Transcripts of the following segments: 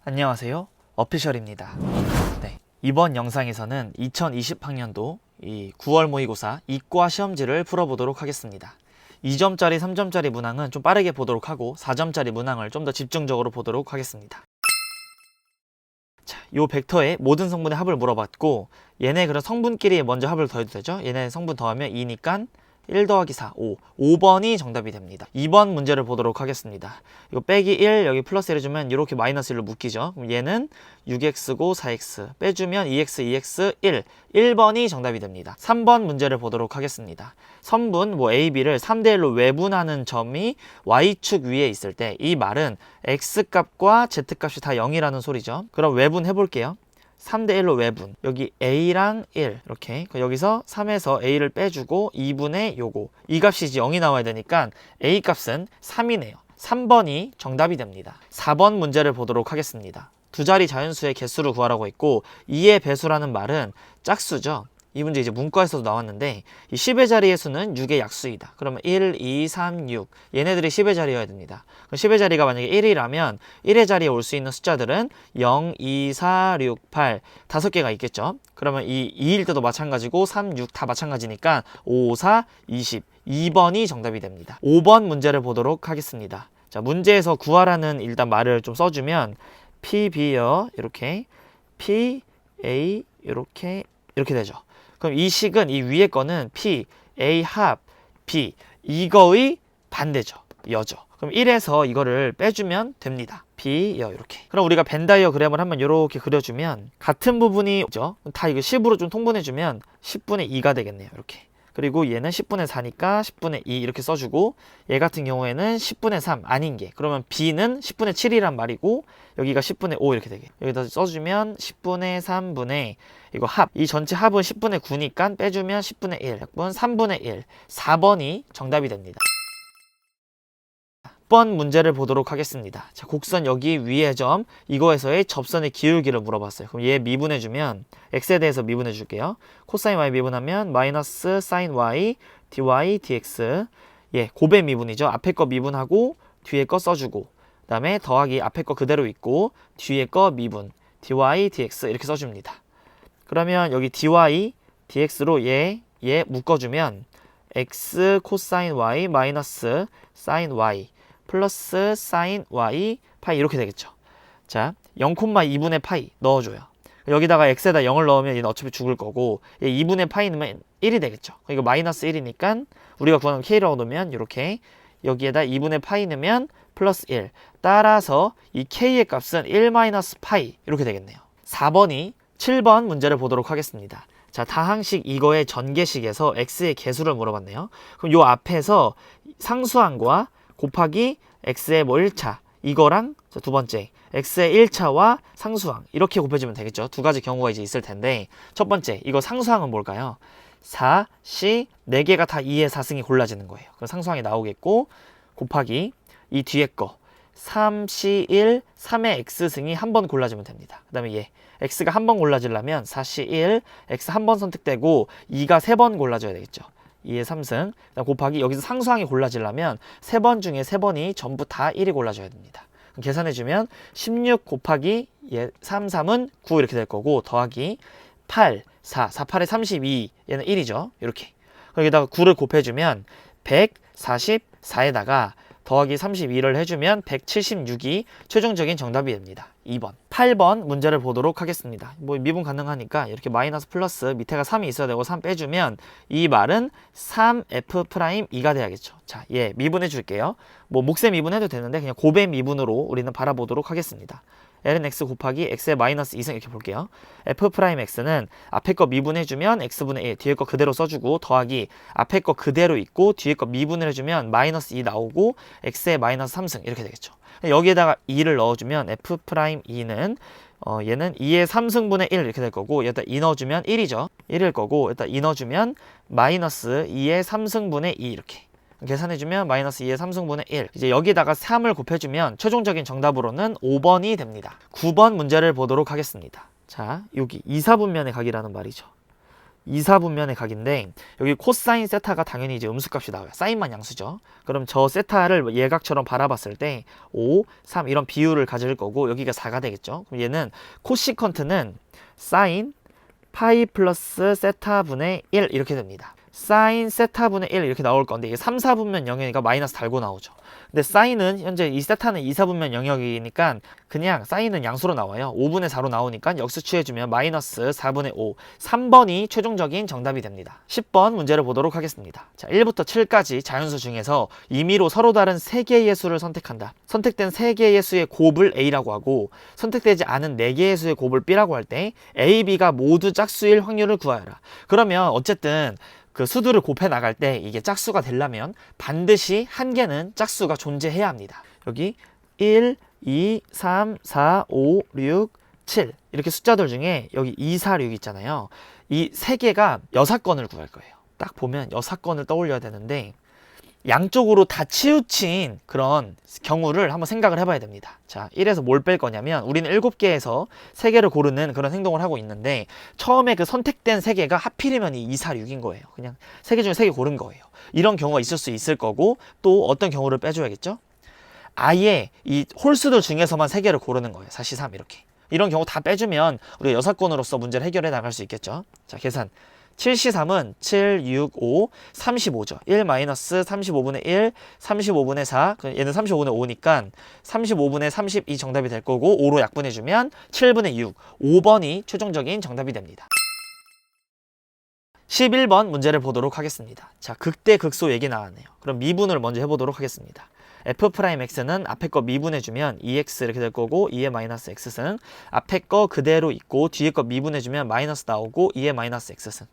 안녕하세요. 어피셜입니다. 네, 이번 영상에서는 2020학년도 이 9월 모의고사 이과 시험지를 풀어보도록 하겠습니다. 2점짜리, 3점짜리 문항은 좀 빠르게 보도록 하고 4점짜리 문항을 좀 더 집중적으로 보도록 하겠습니다. 자, 요 벡터의 모든 성분의 합을 물어봤고 얘네 그런 성분끼리 먼저 합을 더해도 되죠? 얘네 성분 더하면 2니까 1 더하기 4, 5. 5번이 정답이 됩니다. 2번 문제를 보도록 하겠습니다. 이거 빼기 1, 여기 플러스 1 해주면 이렇게 마이너스 1로 묶이죠. 그럼 얘는 6x고 4x. 빼주면 2x, 2x, 1. 1번이 정답이 됩니다. 3번 문제를 보도록 하겠습니다. 선분, A, B를 3대1로 외분하는 점이 y축 위에 있을 때 이 말은 x값과 z값이 다 0이라는 소리죠. 그럼 외분해 볼게요. 3대1로 외분. 여기 A랑 1 이렇게 여기서 3에서 A를 빼주고 2분의 요거 이 값이 이제 0이 나와야 되니까 A 값은 3이네요. 3번이 정답이 됩니다. 4번 문제를 보도록 하겠습니다. 두 자리 자연수의 개수를 구하라고 했고 2의 배수라는 말은 짝수죠. 이 문제 이제 문과에서도 나왔는데 이 10의 자리의 수는 6의 약수이다. 그러면 1, 2, 3, 6 얘네들이 10의 자리여야 됩니다. 그럼 10의 자리가 만약에 1이라면 1의 자리에 올 수 있는 숫자들은 0, 2, 4, 6, 8 5개가 있겠죠. 그러면 이 2일 때도 마찬가지고 3, 6 다 마찬가지니까 5, 4, 20 2번이 정답이 됩니다. 5번 문제를 보도록 하겠습니다. 자, 문제에서 구하라는 일단 말을 좀 써주면 P, B여 이렇게 P, A 이렇게 되죠. 그럼 이 식은 이 위에 거는 P, A 합, B 이거의 반대죠. 여죠. 그럼 1에서 이거를 빼주면 됩니다. B, 여 이렇게. 그럼 우리가 벤 다이어그램을 한번 이렇게 그려주면 같은 부분이 있죠. 다 이거 10으로 좀 통분해주면 10분의 2가 되겠네요. 이렇게. 그리고 얘는 10분의 4니까 10분의 2 이렇게 써주고 얘 같은 경우에는 10분의 3 아닌 게 그러면 B는 10분의 7이란 말이고 여기가 10분의 5 이렇게 되게 여기다 써주면 10분의 3분의 이거 합 이 전체 합은 10분의 9니까 빼주면 10분의 1 약분 3분의 1 4번이 정답이 됩니다. 6번 문제를 보도록 하겠습니다. 자, 곡선 여기 위의 점 이거에서의 접선의 기울기를 물어봤어요. 그럼 얘 미분해주면 x에 대해서 미분해 줄게요. 코사인 y 미분하면 마이너스 사인 y dy dx 예, 곱의 미분이죠. 앞에 거 미분하고 뒤에 거 써주고 그 다음에 더하기 앞에 거 그대로 있고 뒤에 거 미분 dy dx 이렇게 써줍니다. 그러면 여기 dy dx로 얘 묶어주면 x 코사인 y 마이너스 사인 y 플러스 사인 y 파이 이렇게 되겠죠. 자, 0,2분의 파이 넣어줘요. 여기다가 x에다 0을 넣으면 얘는 어차피 죽을 거고 얘 2분의 파이 넣으면 1이 되겠죠. 이거 마이너스 1이니까 우리가 구하는 k라고 넣으면 이렇게 여기에다 2분의 파이 넣으면 플러스 1 따라서 이 k의 값은 1 마이너스 파이 이렇게 되겠네요. 4번이 7번 문제를 보도록 하겠습니다. 자, 다항식 이거의 전개식에서 x의 개수를 물어봤네요. 그럼 요 앞에서 상수항과 곱하기 x의 1차 이거랑 두 번째 x의 1차와 상수항 이렇게 곱해주면 되겠죠. 두 가지 경우가 이제 있을 텐데 첫 번째 이거 상수항은 뭘까요? 4, C 4개가 다 2의 4승이 골라지는 거예요. 그럼 상수항이 나오겠고 곱하기 이 뒤에 거 3, C 1, 3의 x승이 한 번 골라지면 됩니다. 그 다음에 얘 x가 한 번 골라지려면 4, C 1, x 한 번 선택되고 2가 3번 골라져야 되겠죠. 2의 3승 곱하기 여기서 상수항이 골라지려면 3번 중에 3번이 전부 다 1이 골라져야 됩니다. 계산해주면 16 곱하기 3, 3은 9 이렇게 될 거고 더하기 8, 4, 4, 8에 32 얘는 1이죠. 이렇게 여기다가 9를 곱해주면 144에다가 더하기 32를 해주면 176이 최종적인 정답이 됩니다. 2번. 8번 문제를 보도록 하겠습니다. 미분 가능하니까 이렇게 마이너스 플러스 밑에가 3이 있어야 되고 3 빼주면 이 말은 3f'2가 돼야겠죠. 자, 예, 미분해 줄게요. 몫의 미분해도 되는데 그냥 곱의 미분으로 우리는 바라보도록 하겠습니다. ln x 곱하기 x의 마이너스 2승 이렇게 볼게요. f'x는 앞에 거 미분해주면 x분의 1 뒤에 거 그대로 써주고 더하기 앞에 거 그대로 있고 뒤에 거 미분을 해주면 마이너스 2 나오고 x의 마이너스 3승 이렇게 되겠죠. 여기에다가 2를 넣어주면 f'2는 얘는 2의 3승분의 1 이렇게 될 거고 여기다 2 넣어주면 1이죠. 1일 거고 여기다 2 넣어주면 마이너스 2의 3승분의 2 이렇게 계산해주면 마이너스 2의 3승분의 1 이제 여기다가 3을 곱해주면 최종적인 정답으로는 5번이 됩니다. 9번 문제를 보도록 하겠습니다. 자, 여기 이사분면의 각이라는 말이죠. 2사분면의 각인데 여기 코사인 세타가 당연히 이제 음수값이 나와요. 사인만 양수죠. 그럼 저 세타를 예각처럼 바라봤을 때 5, 3 이런 비율을 가질 거고 여기가 4가 되겠죠. 그럼 얘는 코시컨트는 사인 파이 플러스 세타분의 1 이렇게 됩니다. 사인 세타분의 1 이렇게 나올 건데 이게 3, 4분면 영역이니까 마이너스 달고 나오죠. 근데 사인은 현재 이 세타는 2, 4분면 영역이니까 그냥 사인은 양수로 나와요. 5분의 4로 나오니까 역수 취해주면 마이너스 4분의 5 3번이 최종적인 정답이 됩니다. 10번 문제를 보도록 하겠습니다. 자, 1부터 7까지 자연수 중에서 임의로 서로 다른 3개의 수를 선택한다. 선택된 3개의 수의 곱을 A라고 하고 선택되지 않은 4개의 수의 곱을 B라고 할 때 A, B가 모두 짝수일 확률을 구하여라. 그러면 어쨌든 그 수들을 곱해 나갈 때 이게 짝수가 되려면 반드시 한 개는 짝수가 존재해야 합니다. 여기 1, 2, 3, 4, 5, 6, 7 이렇게 숫자들 중에 여기 2, 4, 6 있잖아요. 이 세 개가 여사건을 구할 거예요. 딱 보면 여사건을 떠올려야 되는데 양쪽으로 다 치우친 그런 경우를 한번 생각을 해봐야 됩니다. 자, 1에서 뭘 뺄 거냐면 우리는 7개에서 3개를 고르는 그런 행동을 하고 있는데 처음에 그 선택된 3개가 하필이면 이 2, 4, 6인 거예요. 그냥 3개 중에 3개 고른 거예요. 이런 경우가 있을 수 있을 거고 또 어떤 경우를 빼줘야겠죠? 아예 이 홀수들 중에서만 3개를 고르는 거예요. 4, 3 이렇게. 이런 경우 다 빼주면 우리가 여사건으로서 문제를 해결해 나갈 수 있겠죠? 자, 계산. 7C3은 7, 6, 5, 35죠. 1 마이너스 35분의 1, 35분의 4. 얘는 35분의 5니까 35분의 32 정답이 될 거고 5로 약분해주면 7분의 6. 5번이 최종적인 정답이 됩니다. 11번 문제를 보도록 하겠습니다. 자, 극대 극소 얘기 나왔네요. 그럼 미분을 먼저 해보도록 하겠습니다. f'x는 앞에 거 미분해주면 2x 이렇게 될 거고 2의 마이너스 x승 앞에 거 그대로 있고 뒤에 거 미분해주면 마이너스 나오고 2의 마이너스 x승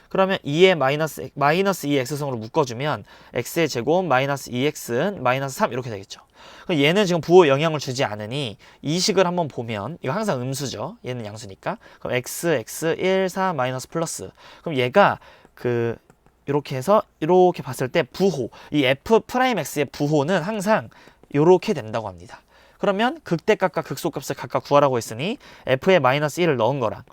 그러면 2의 마이너스 2x승으로 묶어주면 x의 제곱 마이너스 2x는 마이너스 3 이렇게 되겠죠. 그럼 얘는 지금 부호 영향을 주지 않으니 이 식을 한번 보면 이거 항상 음수죠. 얘는 양수니까 그럼 x, 1, 4 마이너스 플러스 그럼 얘가 이렇게 해서 이렇게 봤을 때 부호 이 f'x의 부호는 항상 이렇게 된다고 합니다. 그러면 극대값과 극소값을 각각 구하라고 했으니 f에 마이너스 1을 넣은 거랑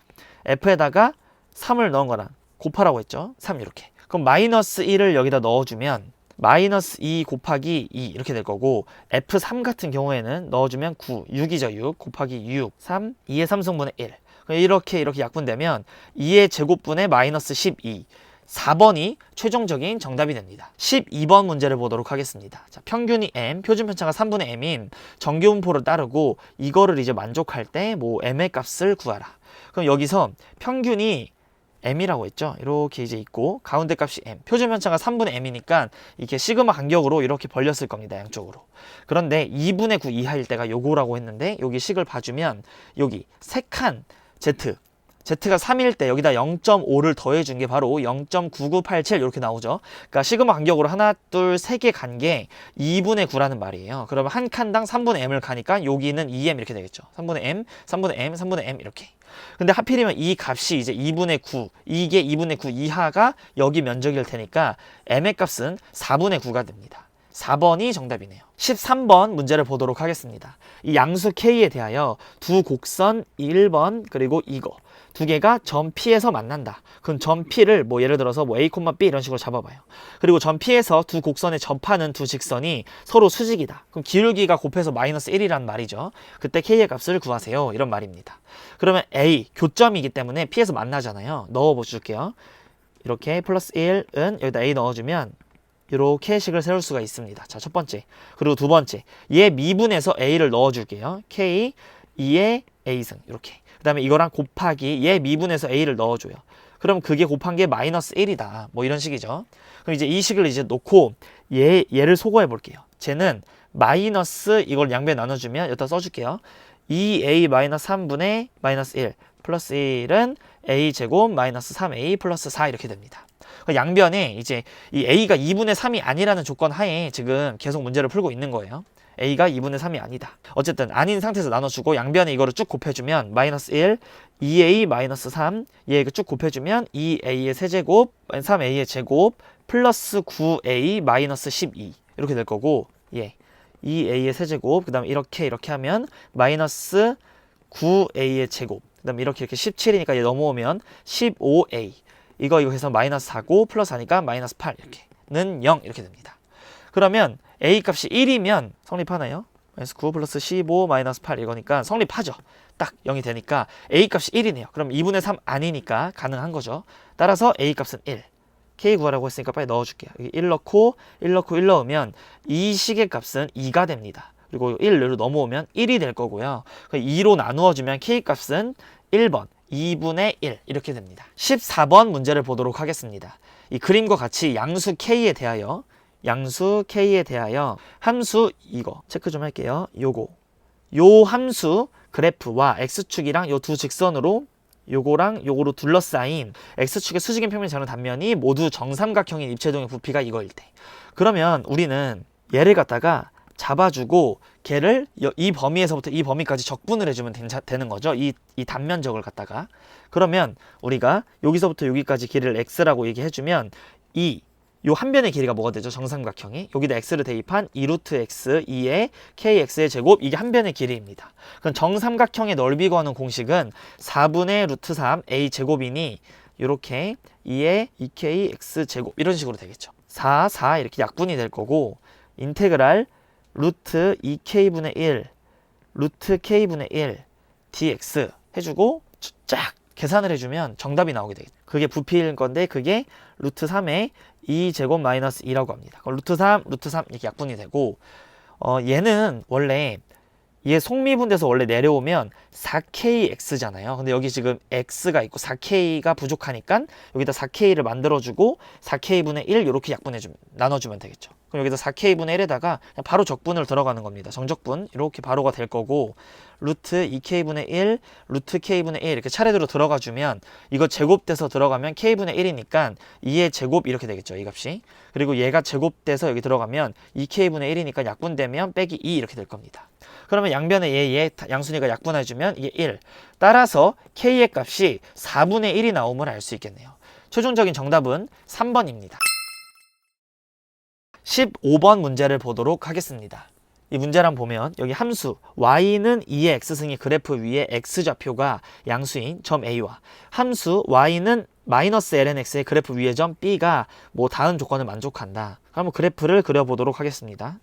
f에다가 3을 넣은 거랑 곱하라고 했죠. 3 이렇게. 그럼 마이너스 1을 여기다 넣어주면 마이너스 2 곱하기 2 이렇게 될 거고 f3 같은 경우에는 넣어주면 9, 6이죠. 6 곱하기 6, 3, 2의 3승분의 1 이렇게 약분되면 2의 제곱분의 마이너스 12 4번이 최종적인 정답이 됩니다. 12번 문제를 보도록 하겠습니다. 자, 평균이 m, 표준편차가 3분의 m인 정규분포를 따르고 이거를 이제 만족할 때 뭐 m의 값을 구하라. 그럼 여기서 평균이 m이라고 했죠. 이렇게 이제 있고 가운데 값이 m, 표준편차가 3분의 m이니까 이게 시그마 간격으로 이렇게 벌렸을 겁니다. 양쪽으로. 그런데 2분의 9 이하일 때가 요거라고 했는데 여기 식을 봐주면 여기 세 칸 Z가 3일 때 여기다 0.5를 더해준 게 바로 0.9987 이렇게 나오죠. 그러니까 시그마 간격으로 하나, 둘, 세 개 간 게 2분의 9라는 말이에요. 그러면 한 칸당 3분의 m을 가니까 여기는 2m 이렇게 되겠죠. 3분의 m, 3분의 m, 3분의 m 이렇게. 근데 하필이면 이 값이 이제 2분의 9, 이게 2분의 9 이하가 여기 면적일 테니까 m의 값은 4분의 9가 됩니다. 4번이 정답이네요. 13번 문제를 보도록 하겠습니다. 이 양수 K에 대하여 두 곡선 1번 그리고 이거 두 개가 점 P에서 만난다. 그럼 점 P를 뭐 예를 들어서 뭐 A, B 이런 식으로 잡아봐요. 그리고 점 P에서 두 곡선에 접하는 두 직선이 서로 수직이다. 그럼 기울기가 곱해서 마이너스 1이란 말이죠. 그때 K의 값을 구하세요. 이런 말입니다. 그러면 A, 교점이기 때문에 P에서 만나잖아요. 넣어볼게요. 이렇게 플러스 1은 여기다 A 넣어주면 이렇게 식을 세울 수가 있습니다. 자, 첫 번째. 그리고 두 번째. 얘 미분해서 A를 넣어줄게요. K, 2의 A승. 이렇게. 그 다음에 이거랑 곱하기 얘 미분해서 A를 넣어줘요. 그럼 그게 곱한 게 마이너스 1이다. 뭐 이런 식이죠. 그럼 이제 이 식을 이제 놓고 얘를 소거해 볼게요. 쟤는 마이너스 이걸 양변에 나눠주면 여기다 써줄게요. 2A 마이너스 3분의 마이너스 1 플러스 1은 A 제곱 마이너스 3A 플러스 4 이렇게 됩니다. 양변에 이제 이 A가 2분의 3이 아니라는 조건 하에 지금 계속 문제를 풀고 있는 거예요. A가 2분의 3이 아니다. 어쨌든 아닌 상태에서 나눠주고 양변에 이거를 쭉 곱해주면 마이너스 1, 2A 마이너스 3 얘 쭉 곱해주면 2A의 세제곱, 3A의 제곱 플러스 9A 마이너스 12 이렇게 될 거고 2A의 세제곱 그 다음에 이렇게 하면 마이너스 9A의 제곱 그 다음에 이렇게 17이니까 얘 넘어오면 15A 이거 해서 마이너스 4고 플러스 하니까 마이너스 8 이렇게는 0 이렇게 됩니다. 그러면 a 값이 1이면 성립하나요? 마이너스 9 플러스 15 마이너스 8 이거니까 성립하죠. 딱 0이 되니까 a 값이 1이네요. 그럼 2분의 3 아니니까 가능한 거죠. 따라서 a 값은 1. k 구하라고 했으니까 빨리 넣어줄게요. 여기 1 넣고 1 넣고 1 넣으면 이 식의 값은 2가 됩니다. 그리고 1로 넘어오면 1이 될 거고요. 2로 나누어주면 k 값은 1번 2분의 1 이렇게 됩니다. 14번 문제를 보도록 하겠습니다. 이 그림과 같이 양수 k에 대하여 함수 이거 체크 좀 할게요. 요 함수 그래프와 x축이랑 요 두 직선으로 요거랑 요거로 둘러싸인 x축의 수직인 평면이 작은 단면이 모두 정삼각형인 입체동의 부피가 이거일 때, 그러면 우리는 얘를 갖다가 잡아주고 걔를 이 범위에서부터 이 범위까지 적분을 해주면 되는 거죠. 이 단면적을 갖다가. 그러면 우리가 여기서부터 여기까지 길이를 x라고 얘기해주면 요 한 변의 길이가 뭐가 되죠? 정삼각형이. 여기다 x를 대입한 2루트 x 2의 kx의 제곱, 이게 한 변의 길이입니다. 그럼 정삼각형의 넓이 구하는 공식은 4분의 루트 3 a 제곱이니 요렇게 2의 2k x 제곱 이런 식으로 되겠죠. 4 이렇게 약분이 될 거고, 인테그랄 루트 2k분의 1 루트 k분의 1 dx 해주고 쫙 계산을 해주면 정답이 나오게 되겠죠. 그게 부피일 건데 그게 루트 3의 2제곱 마이너스 2라고 합니다. 그럼 루트 3 이렇게 약분이 되고, 얘는 원래 얘 속미분돼서 원래 내려오면 4kx잖아요. 근데 여기 지금 x가 있고 4k가 부족하니까 여기다 4k를 만들어주고 4k분의 1 이렇게 나눠주면 되겠죠. 그럼 여기다 4k분의 1에다가 그냥 바로 적분을 들어가는 겁니다. 정적분 이렇게 바로가 될 거고, 루트 2k분의 1 루트 k분의 1 이렇게 차례대로 들어가주면 이거 제곱돼서 들어가면 k분의 1이니까 2의 제곱 이렇게 되겠죠. 이 값이. 그리고 얘가 제곱돼서 여기 들어가면 2k분의 1이니까 약분되면 빼기 2 이렇게 될 겁니다. 그러면 양변에 얘 양순위가 약분해주면 이게 1. 따라서 k의 값이 4분의 1이 나옴을 알 수 있겠네요. 최종적인 정답은 3번입니다. 15번 문제를 보도록 하겠습니다. 이 문제를 한번 보면 여기 함수 y는 2의 x승의 그래프 위에 x좌표가 양수인 점 a와 함수 y는 마이너스 lnx의 그래프 위에 점 b가 뭐 다음 조건을 만족한다. 그럼 그래프를 그려보도록 하겠습니다.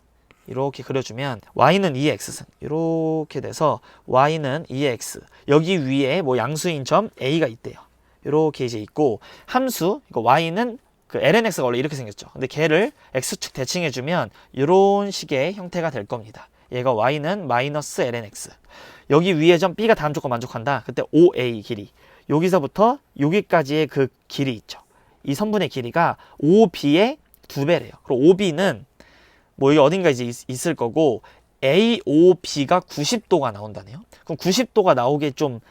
이렇게 그려주면 y는 2의 x승 이렇게 돼서 y는 2의 x, 여기 위에 뭐 양수인 점 a가 있대요. 이렇게 이제 있고, 함수 이거 y는 그 lnx가 원래 이렇게 생겼죠. 근데 걔를 x축 대칭해주면 이런 식의 형태가 될 겁니다. 얘가 y는 마이너스 lnx, 여기 위에 점 b가 다음 조건 만족한다. 그때 5a 길이, 여기서부터 여기까지의 그 길이 있죠. 이 선분의 길이가 5b의 2배래요. 그리고 5b는 뭐 여기 어딘가 이제 있을 거고, AOB가 90도가 나온다네요. 그럼 90도가 나오게 좀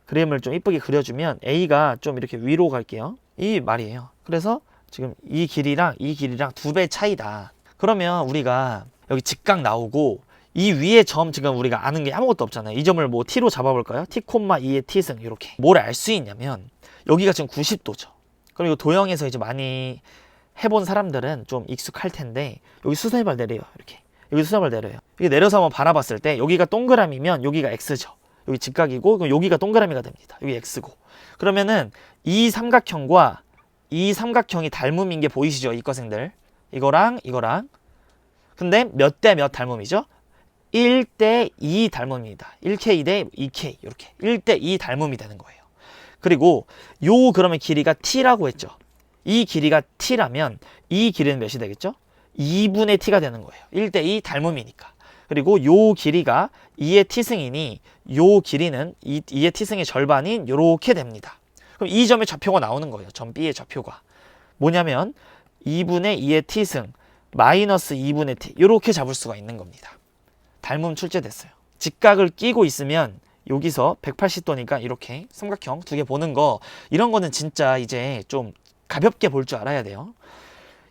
그림을 좀 이쁘게 그려주면 A가 좀 이렇게 위로 갈게요. 이 말이에요. 그래서 지금 이 길이랑 2배 차이다. 그러면 우리가 여기 직각 나오고 이 위에 점 지금 우리가 아는 게 아무것도 없잖아요. 이 점을 뭐 t로 잡아볼까요? t, 2의 t승 이렇게. 뭘 알 수 있냐면 여기가 지금 90도죠. 그럼 이거 도형에서 이제 많이 해본 사람들은 좀 익숙할 텐데, 여기 수선발 내려요. 이렇게 여기 수선발 내려요. 이게 내려서 한번 바라봤을 때 여기가 동그라미면 여기가 x죠. 여기 직각이고, 그럼 여기가 동그라미가 됩니다. 여기 x고. 그러면은 이 삼각형과 이 삼각형이 닮음인 게 보이시죠? 이과생들. 이거랑 근데 몇 대 몇 닮음이죠? 1대 2 닮음입니다. 1k 대 2k 이렇게 1대 2 닮음이 되는 거예요. 그리고 요 그러면 길이가 t라고 했죠. 이 길이가 t라면 이 길이는 몇이 되겠죠? 2분의 t가 되는 거예요. 1대 2 닮음이니까. 그리고 요 길이가 2의 t승이니 요 길이는 2의 t승의 절반인 요렇게 됩니다. 그럼 이 점의 좌표가 나오는 거예요. 점 B의 좌표가. 뭐냐면 2분의 2의 t승 마이너스 2분의 t 요렇게 잡을 수가 있는 겁니다. 닮음 출제됐어요. 직각을 끼고 있으면 여기서 180도니까 이렇게 삼각형 두 개 보는 거, 이런 거는 진짜 이제 좀 가볍게 볼 줄 알아야 돼요.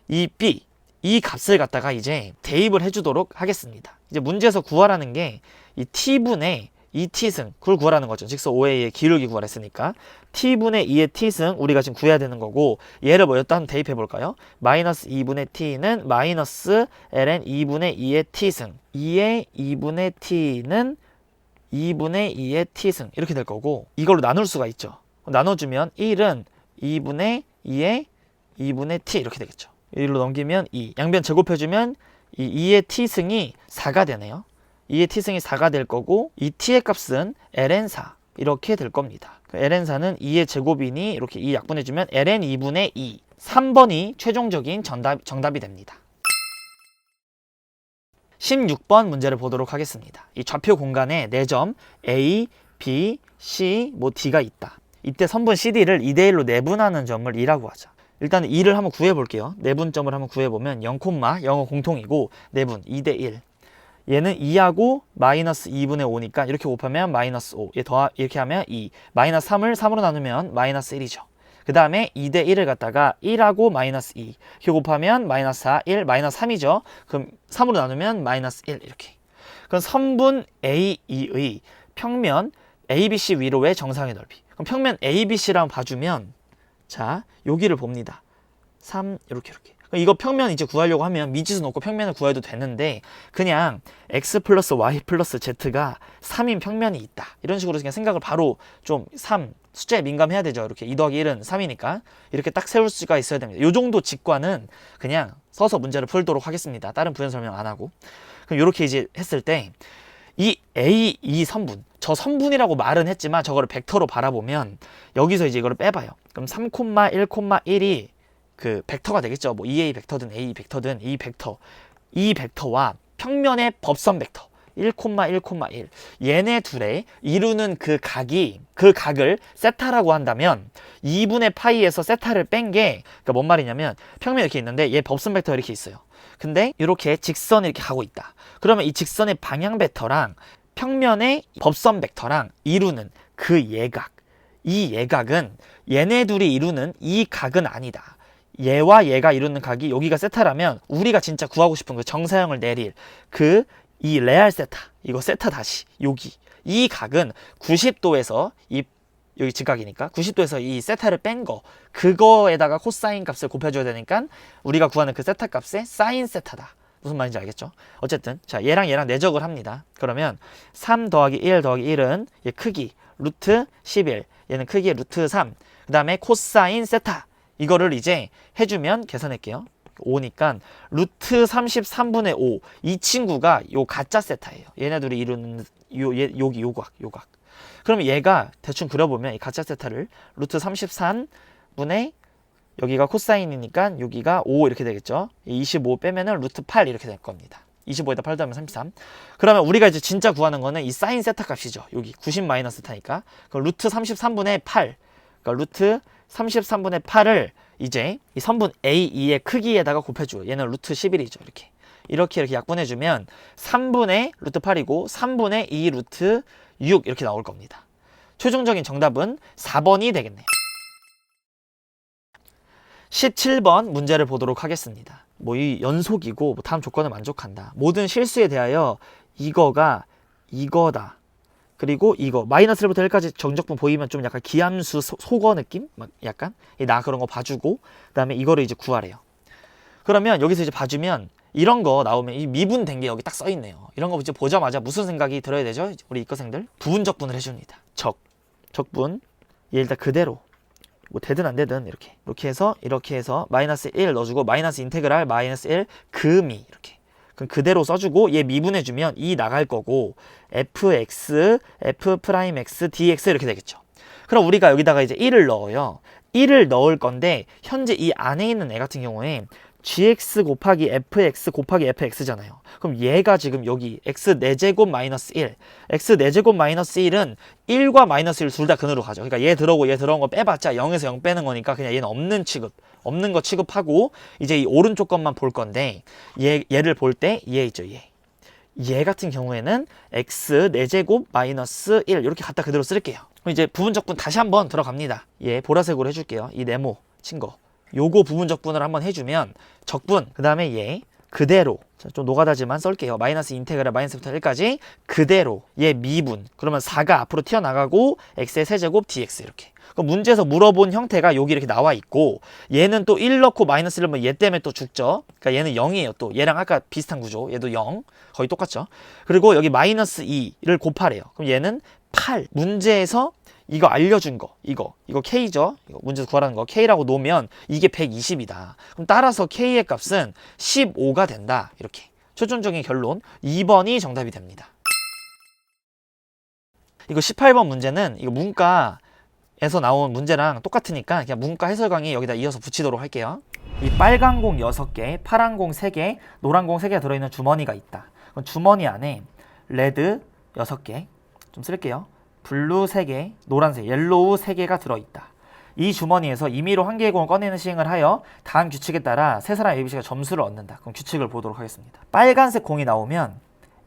이 B, 이 값을 갖다가 이제 대입을 해주도록 하겠습니다. 이제 문제에서 구하라는 게 이 t분의 2t승 그걸 구하라는 거죠. 직선 OA의 기울기 구하랬으니까 t분의 2의 t승 우리가 지금 구해야 되는 거고, 얘를 뭐였다 한번 대입해 볼까요? 마이너스 2분의 t는 마이너스 ln 2분의 2의 t승, 2의 2분의 t는 2분의 2의 t승 이렇게 될 거고, 이걸로 나눌 수가 있죠. 나눠주면 1은 2분의 2의 2분의 t 이렇게 되겠죠. 1로 넘기면 2. 양변 제곱해주면 이 2의 t승이 4가 되네요. 2의 t승이 4가 될 거고 이 t의 값은 ln4 이렇게 될 겁니다. ln4는 2의 제곱이니 이렇게 2 약분해주면 ln 2분의 2. 3번이 최종적인 정답이 됩니다. 16번 문제를 보도록 하겠습니다. 이 좌표 공간에 4점 A, B, C, D가 있다. 이때 선분 CD를 2대1로 내분하는 점을 2라고 하자. 일단 2를 한번 구해볼게요. 내분점을 한번 구해보면 0, 0은 공통이고 내분 2대1. 얘는 2하고 마이너스 2분의 5니까 이렇게 곱하면 마이너스 5. 얘 이렇게 하면 2. 마이너스 3을 3으로 나누면 마이너스 1이죠. 그 다음에 2대1을 갖다가 1하고 마이너스 2. 이렇게 곱하면 마이너스 4, 1, 마이너스 3이죠. 그럼 3으로 나누면 마이너스 1 이렇게. 그럼 선분 A2의 평면 ABC 위로의 정상의 넓이. 그럼 평면 ABC랑 봐주면 자 여기를 봅니다. 3 이렇게. 이거 평면 이제 구하려고 하면 미지수 놓고 평면을 구해도 되는데 그냥 x 플러스 y 플러스 z가 3인 평면이 있다. 이런 식으로 그냥 생각을 바로 좀 3, 숫자에 민감해야 되죠. 이렇게 2 더하기 1은 3이니까 이렇게 딱 세울 수가 있어야 됩니다. 이 정도 직관은 그냥 써서 문제를 풀도록 하겠습니다. 다른 부연 설명 안 하고. 그럼 이렇게 이제 했을 때 이 A, 이 선분, 저 선분이라고 말은 했지만 저거를 벡터로 바라보면 여기서 이제 이거를 빼봐요. 그럼 3, 1, 1이 그 벡터가 되겠죠. 뭐 EA 벡터든 A 벡터든 이 벡터와 평면의 법선 벡터 1, 1, 얘네 둘의 이루는 그 각을 세타라고 한다면 2분의 파이에서 세타를 뺀 게 그러니까 뭔 말이냐면 평면이 이렇게 있는데 얘 법선 벡터가 이렇게 있어요. 근데 이렇게 직선이 이렇게 가고 있다. 그러면 이 직선의 방향 벡터랑 평면의 법선 벡터랑 이루는 그 예각, 이 예각은 얘네 둘이 이루는 이 각은 아니다. 얘와 얘가 이루는 각이 여기가 세타라면 우리가 진짜 구하고 싶은 그 정사형을 내릴 그 이 레알 세타, 이거 세타 다시 여기 이 각은 90도에서 여기 직각이니까 90도에서 이 세타를 뺀 거 그거에다가 코사인 값을 곱해줘야 되니까 우리가 구하는 그 세타 값의 사인 세타다. 무슨 말인지 알겠죠? 어쨌든 자 얘랑 내적을 합니다. 그러면 3 더하기 1 더하기 1은 얘 크기 루트 11 얘는 크기 루트 3 그 다음에 코사인 세타 이거를 이제 해주면 계산할게요. 5니까 루트 33분의 5 이 친구가 요 가짜 세타예요. 얘네들이 이루는 여기 요각 그러면 얘가 대충 그려보면 이 가짜 세타를 루트 33분의 여기가 코사인이니까 여기가 5 이렇게 되겠죠. 25 빼면은 루트 8 이렇게 될 겁니다. 25에다 8 더하면 33. 그러면 우리가 이제 진짜 구하는 거는 이 사인 세타 값이죠. 여기 90 마이너스 세타니까 그럼 루트 33분의 8 그러니까 루트 33분의 8을 이제 이 선분 A2의 크기에다가 곱해줘요. 얘는 루트 11이죠. 이렇게 약분해주면 3분의 루트 8이고 3분의 2 루트 6 이렇게 나올 겁니다. 최종적인 정답은 4번이 되겠네요. 17번 문제를 보도록 하겠습니다. 뭐 이 연속이고 뭐 다음 조건을 만족한다. 모든 실수에 대하여 이거가 이거다. 그리고 이거 마이너스 1부터 1까지 정적분 보이면 좀 약간 기함수 속어 느낌? 막 약간 나 그런 거 봐주고 그 다음에 이거를 이제 구하래요. 그러면 여기서 이제 봐주면 이런 거 나오면 이 미분된 게 여기 딱 써있네요. 이런 거 이제 보자마자 무슨 생각이 들어야 되죠? 우리 이과생들 부분적분을 해줍니다. 적분 얘 일단 그대로 뭐 되든 안 되든 이렇게 해서 마이너스 1 넣어주고 마이너스 인테그랄 마이너스 1 금이 이렇게 그럼 그대로 써주고 얘 미분해주면 2 나갈 거고 fx, f'x, dx 이렇게 되겠죠. 그럼 우리가 여기다가 이제 1을 넣어요. 1을 넣을 건데 현재 이 안에 있는 애 같은 경우에 gx 곱하기 fx 곱하기 fx잖아요. 그럼 얘가 지금 여기 x 4제곱 마이너스 1 x 4제곱 마이너스 1은 1과 마이너스 1 둘 다 근으로 가죠. 그러니까 얘 들어오고 얘 들어온 거 빼봤자 0에서 0 빼는 거니까 그냥 얘는 없는 거 취급하고 이제 이 오른쪽 것만 볼 건데 얘를 볼 때 얘 있죠. 얘 같은 경우에는 x 4제곱 마이너스 1 이렇게 갖다 그대로 쓸게요. 그럼 이제 부분적분 다시 한번 들어갑니다. 얘 보라색으로 해줄게요. 이 네모 친 거. 요거 부분적분을 한번 해주면 적분 그 다음에 얘 그대로 좀 노가다지만 썰게요. 마이너스 인테그랄 마이너스부터 1까지 그대로 얘 미분 그러면 4가 앞으로 튀어나가고 x의 세제곱 dx 이렇게 그럼 문제에서 물어본 형태가 여기 이렇게 나와 있고 얘는 또 1 넣고 마이너스 1 넣으면 얘 때문에 또 죽죠. 그러니까 얘는 0이에요. 또 얘랑 아까 비슷한 구조 얘도 0 거의 똑같죠. 그리고 여기 마이너스 2를 곱하래요. 그럼 얘는 8 문제에서 이거 알려준 거, 이거 K죠? 이거 문제에서 구하라는 거 K라고 놓으면 이게 120이다. 그럼 따라서 K의 값은 15가 된다. 이렇게. 최종적인 결론 2번이 정답이 됩니다. 이거 18번 문제는 이거 문과에서 나온 문제랑 똑같으니까 그냥 문과 해설 강의 여기다 이어서 붙이도록 할게요. 이 빨간 공 6개, 파란 공 3개, 노란 공 3개가 들어있는 주머니가 있다. 그럼 주머니 안에 레드 6개, 좀 쓸게요. 블루 3개, 노란색, 옐로우 3개가 들어있다. 이 주머니에서 임의로 한 개의 공을 꺼내는 시행을 하여 다음 규칙에 따라 세 사람 ABC가 점수를 얻는다. 그럼 규칙을 보도록 하겠습니다. 빨간색 공이 나오면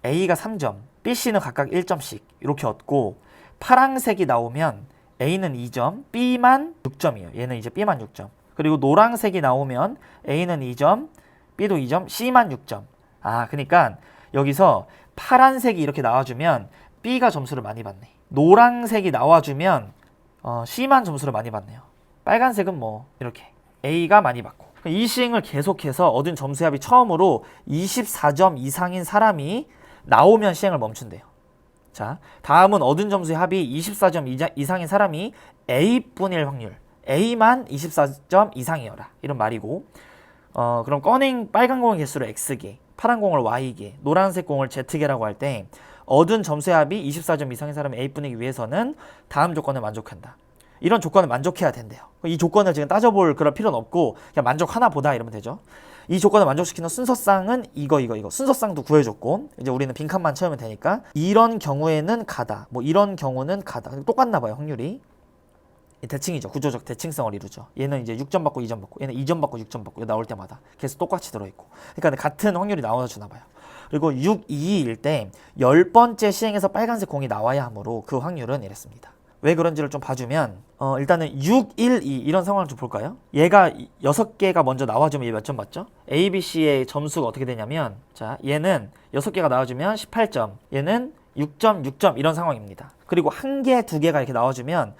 A가 3점, BC는 각각 1점씩 이렇게 얻고, 파란색이 나오면 A는 2점, B만 6점이에요. 얘는 이제 B만 6점. 그리고 노란색이 나오면 A는 2점, B도 2점, C만 6점. 그러니까 여기서 파란색이 이렇게 나와주면 B가 점수를 많이 받네. 노란색이 나와주면 C만 점수를 많이 받네요. 빨간색은 뭐 이렇게 A가 많이 받고. 이 시행을 계속해서 얻은 점수의 합이 처음으로 24점 이상인 사람이 나오면 시행을 멈춘대요. 자, 다음은 얻은 점수의 합이 24점 이상인 사람이 A분의 1 확률. A만 24점 이상이어라. 이런 말이고, 그럼 꺼낸 빨간 공의 개수를 X개, 파란 공을 Y개, 노란색 공을 Z개라고 할 때 얻은 점수의 합이 24점 이상인 사람이 A분이기 위해서는 다음 조건을 만족한다. 이런 조건을 만족해야 된대요. 이 조건을 지금 따져볼 그럴 필요는 없고 그냥 만족하나 보다 이러면 되죠. 이 조건을 만족시키는 순서쌍은 이거. 순서쌍도 구해줬고 이제 우리는 빈칸만 채우면 되니까 이런 경우에는 가다. 뭐 이런 경우는 가다. 똑같나 봐요, 확률이. 대칭이죠. 구조적 대칭성을 이루죠. 얘는 이제 6점 받고 2점 받고 얘는 2점 받고 6점 받고 나올 때마다 계속 똑같이 들어있고. 그러니까 같은 확률이 나와주나 봐요. 그리고 6, 2일 때 10번째 시행에서 빨간색 공이 나와야 하므로 그 확률은 이랬습니다. 왜 그런지를 좀 봐주면 일단은 6, 1, 2 이런 상황을 좀 볼까요? 얘가 6개가 먼저 나와주면 얘 몇 점 받죠? A, B, C의 점수가 어떻게 되냐면 자, 얘는 6개가 나와주면 18점, 얘는 6점, 6점 이런 상황입니다. 그리고 1개, 2개가 이렇게 나와주면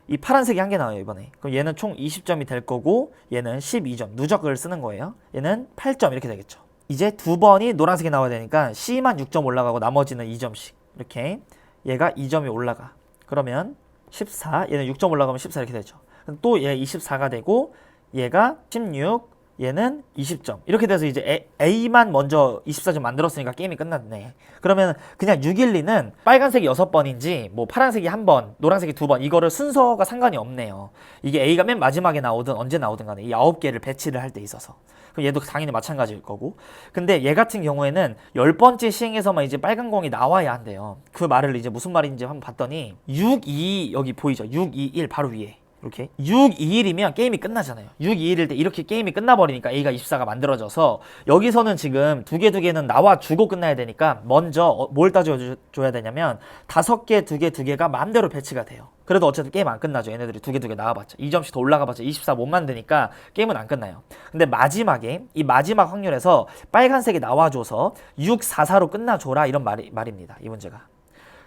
이 파란색이 1개 나와요, 이번에. 그럼 얘는 총 20점이 될 거고 얘는 12점, 누적을 쓰는 거예요. 얘는 8점 이렇게 되겠죠. 이제 2번이 노란색이 나와야 되니까 C만 6점 올라가고 나머지는 2점씩 이렇게 얘가 2점이 올라가. 그러면 14, 얘는 6점 올라가면 14 이렇게 되죠. 또 얘 24가 되고 얘가 16, 얘는 20점 이렇게 돼서 이제 A만 먼저 24점 만들었으니까 게임이 끝났네. 그러면 그냥 612는 빨간색이 6번인지 뭐 파란색이 1번, 노란색이 2번 이거를 순서가 상관이 없네요. 이게 A가 맨 마지막에 나오든 언제 나오든 간에 이 9개를 배치를 할 때 있어서. 그럼 얘도 당연히 마찬가지일 거고. 근데 얘 같은 경우에는 10번째 시행에서만 이제 빨간 공이 나와야 한대요. 그 말을 이제 무슨 말인지 한번 봤더니 6, 2 여기 보이죠? 6, 2, 1 바로 위에. 이렇게 6, 2, 1이면 게임이 끝나잖아요. 6, 2, 1일 때 이렇게 게임이 끝나버리니까 A가 24가 만들어져서 여기서는 지금 두 개는 나와주고 끝나야 되니까 먼저 뭘 따져줘야 되냐면 5개, 2개가 마음대로 배치가 돼요. 그래도 어쨌든 게임 안 끝나죠. 얘네들이 2개 나와봤자 2점씩 더 올라가봤자 24 못 만드니까 게임은 안 끝나요. 근데 마지막에 이 마지막 확률에서 빨간색이 나와줘서 6, 4, 4로 끝나줘라 이런 말입니다. 이 문제가.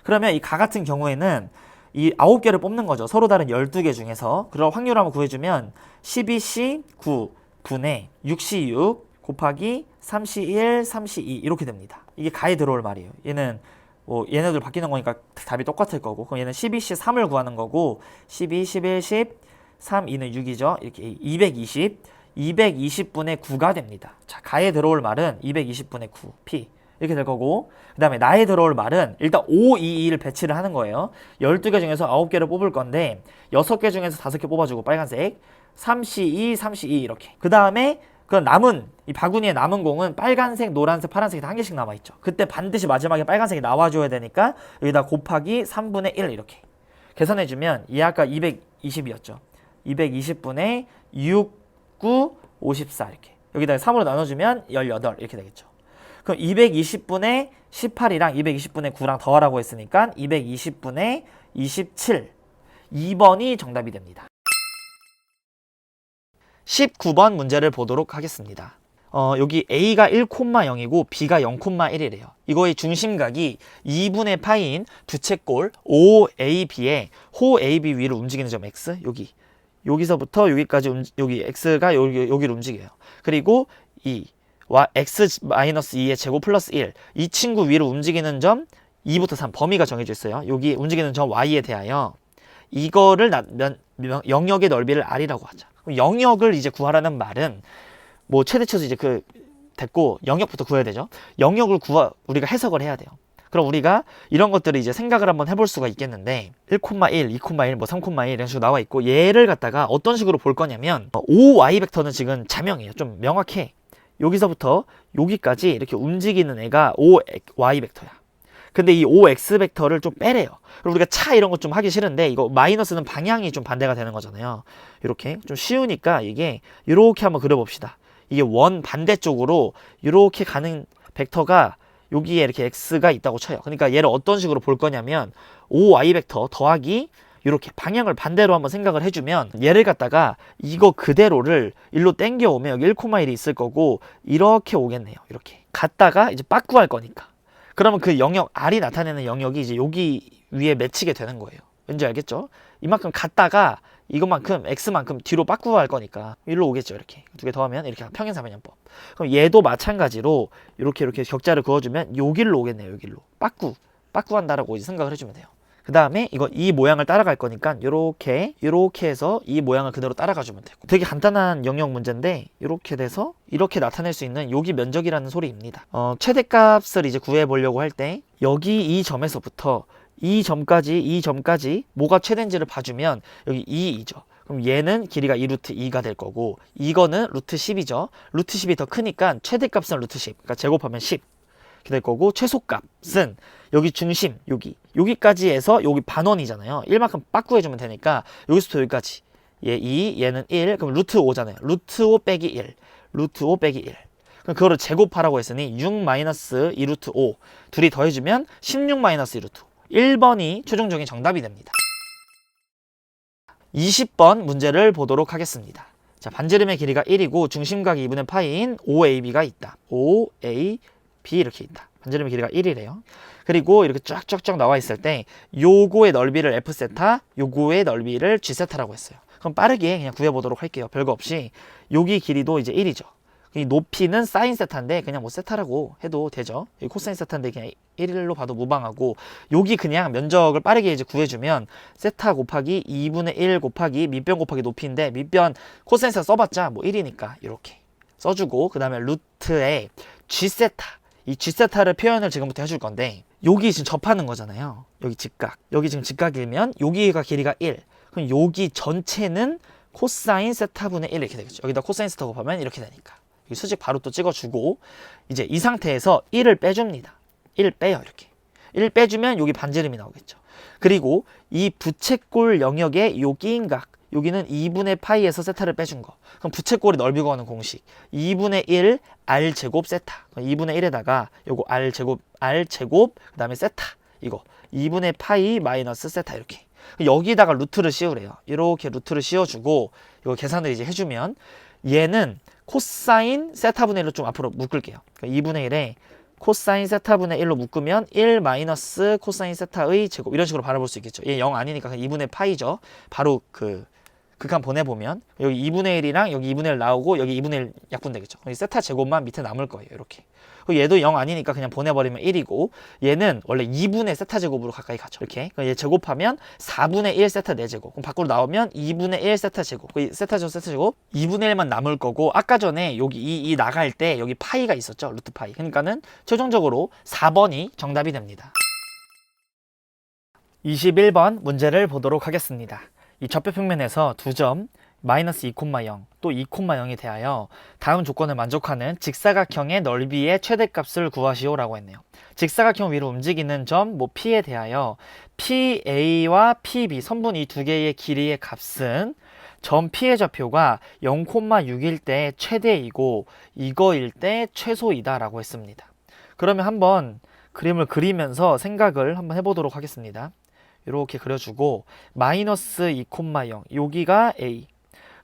그러면 이 가 같은 경우에는 이 9개를 뽑는 거죠. 서로 다른 12개 중에서. 그럼 확률 한번 구해주면 12C 9 분의 6C 6 곱하기 3C 1 3C 2 이렇게 됩니다. 이게 가에 들어올 말이에요. 얘는 뭐 얘네들 바뀌는 거니까 답이 똑같을 거고, 그럼 얘는 12C 3을 구하는 거고 12, 11, 10, 3, 2는 6이죠. 이렇게 220분의 9가 됩니다. 자, 가에 들어올 말은 220분의 9 P 이렇게 될 거고, 그 다음에 나에 들어올 말은 일단 5, 2, 2를 배치를 하는 거예요. 12개 중에서 9개를 뽑을 건데 6개 중에서 5개 뽑아주고 빨간색 3C2, 3C2 이렇게. 그 다음에 그 남은 이 바구니에 남은 공은 빨간색, 노란색, 파란색이 다 한 개씩 남아있죠. 그때 반드시 마지막에 빨간색이 나와줘야 되니까 여기다 곱하기 3분의 1 이렇게 계산해주면 얘 아까 220이었죠. 220분의 6, 9, 54 이렇게. 여기다 3으로 나눠주면 18 이렇게 되겠죠. 그럼 220분의 18이랑 220분의 9랑 더하라고 했으니까 220분의 27. 2번이 정답이 됩니다. 19번 문제를 보도록 하겠습니다. 여기 A가 1,0이고 B가 0,1이래요. 이거의 중심각이 2분의 파이인 부채꼴 OAB에 호 AB 위를 움직이는 점 X, 여기서부터 여기까지 여기 X가 여기를 움직여요. 그리고 x-2의 제곱 플러스 1, 이 친구 위로 움직이는 점 2부터 3 범위가 정해져 있어요. 여기 움직이는 점 y에 대하여 이거를 영역의 넓이를 R이라고 하자. 그럼 영역을 이제 구하라는 말은 뭐 최대 최소 이제 됐고 영역부터 구해야 되죠. 영역을 우리가 해석을 해야 돼요. 그럼 우리가 이런 것들을 이제 생각을 한번 해볼 수가 있겠는데 1,1, 2,1, 뭐 3,1 이런 식으로 나와 있고 얘를 갖다가 어떤 식으로 볼 거냐면 OY 벡터는 지금 자명해요. 좀 명확해. 여기서부터 여기까지 이렇게 움직이는 애가 OY 벡터야. 근데 이 OX 벡터를 좀 빼래요. 그럼 우리가 차 이런 거 좀 하기 싫은데 이거 마이너스는 방향이 좀 반대가 되는 거잖아요. 이렇게 좀 쉬우니까 이게 이렇게 한번 그려봅시다. 이게 원 반대쪽으로 이렇게 가는 벡터가 여기에 이렇게 x가 있다고 쳐요. 그러니까 얘를 어떤 식으로 볼 거냐면 OY 벡터 더하기 이렇게 방향을 반대로 한번 생각을 해주면 얘를 갖다가 이거 그대로를 일로 땡겨오면 여기 1,1이 있을 거고 이렇게 오겠네요. 이렇게 갔다가 이제 빠꾸할 거니까 그러면 그 영역 R이 나타내는 영역이 이제 여기 위에 맺히게 되는 거예요. 왠지 알겠죠? 이만큼 갔다가 이것만큼 x만큼 뒤로 바꾸고 거니까 일로 오겠죠. 이렇게 두 개 더하면 이렇게 평행사변형법. 그럼 얘도 마찬가지로 이렇게 격자를 그어주면 요 길로 오겠네요. 요 길로 빠꾸한다라고 생각을 해주면 돼요. 그 다음에 이 모양을 따라갈 거니까 요렇게 해서 이 모양을 그대로 따라가 주면 되고 되게 간단한 영역 문제인데 이렇게 돼서 이렇게 나타낼 수 있는 여기 면적이라는 소리입니다. 최대값을 이제 구해 보려고 할 때 여기 이 점에서부터 이 점까지 뭐가 최대인지를 봐주면 여기 2이죠. 그럼 얘는 길이가 2루트 2가 될 거고 이거는 루트 10이죠. 루트 10이 더 크니까 최대값은 루트 10. 그러니까 제곱하면 10 이렇게 될 거고 최소값은 여기 중심 여기까지 해서 여기 반원이잖아요. 1만큼 빠꾸해주면 되니까 여기서부터 여기까지 얘 2, 얘는 1 그럼 루트 5잖아요. 루트 5 빼기 1 루트 5 빼기 1 그럼 그거를 제곱하라고 했으니 6 마이너스 2루트 5 둘이 더해주면 16 마이너스 2루트 5 1번이 최종적인 정답이 됩니다. 20번 문제를 보도록 하겠습니다. 자, 반지름의 길이가 1이고 중심각이 2분의 파이인 OAB가 있다. OAB 이렇게 있다. 반지름의 길이가 1이래요. 그리고 이렇게 쫙쫙쫙 나와 있을 때 요거의 넓이를 F세타, 요거의 넓이를 G세타라고 했어요. 그럼 빠르게 그냥 구해보도록 할게요. 별거 없이 여기 길이도 이제 1이죠. 이 높이는 사인 세타인데 그냥 뭐 세타라고 해도 되죠. 이 코사인 세타인데 그냥 1로 봐도 무방하고 여기 그냥 면적을 빠르게 이제 구해주면 세타 곱하기 2분의 1 곱하기 밑변 곱하기 높이인데 밑변 코사인 세타 써봤자 뭐 1이니까 이렇게 써주고 그 다음에 루트에 G세타 이 G세타를 표현을 지금부터 해줄 건데 여기 지금 접하는 거잖아요. 여기 직각 여기 지금 직각이면 여기가 길이가 1 그럼 여기 전체는 코사인 세타분의 1 이렇게 되겠죠. 여기다 코사인 세타 곱하면 이렇게 되니까 수직 바로 또 찍어주고 이제 이 상태에서 1을 빼줍니다. 1 빼요. 이렇게 1 빼주면 여기 반지름이 나오겠죠. 그리고 이 부채꼴 영역의 요 끼인각 여기는 2분의 파이에서 세타를 빼준 거. 그럼 부채꼴이 넓이 구하는 공식 2분의 1 R제곱 세타 2분의 1에다가 요거 R제곱 그 다음에 세타 이거 2분의 파이 마이너스 세타 이렇게 여기다가 루트를 씌우래요. 이렇게 루트를 씌워주고 이거 계산을 이제 해주면 얘는 코사인 세타분의 1로 좀 앞으로 묶을게요. 그러니까 2분의 1에 코사인 세타분의 1로 묶으면 1 마이너스 코사인 세타의 제곱 이런 식으로 바라볼 수 있겠죠. 얘 0 아니니까 그냥 2분의 파이죠. 바로 극한 보내보면 여기 2분의 1이랑 여기 2분의 1 나오고 여기 2분의 1 약분되겠죠. 여기 세타 제곱만 밑에 남을 거예요. 이렇게. 얘도 0 아니니까 그냥 보내버리면 1이고 얘는 원래 2분의 세타 제곱으로 가까이 가죠. 이렇게. 얘 제곱하면 4분의 1 세타 4제곱. 그럼 밖으로 나오면 2분의 1 세타 제곱. 세타 제곱 2분의 1만 남을 거고 아까 전에 여기 이 나갈 때 여기 파이가 있었죠. 루트 파이. 그러니까는 최종적으로 4번이 정답이 됩니다. 21번 문제를 보도록 하겠습니다. 이 접배평면에서 두 점 마이너스 2,0 또 2,0에 대하여 다음 조건을 만족하는 직사각형의 넓이의 최대값을 구하시오 라고 했네요. 직사각형 위로 움직이는 점 뭐 P에 대하여 PA와 PB 선분 이 두 개의 길이의 값은 점 P의 좌표가 0,6일 때 최대이고 이거일 때 최소이다 라고 했습니다. 그러면 한번 그림을 그리면서 생각을 한번 해보도록 하겠습니다. 이렇게 그려주고 마이너스 2,0 여기가 A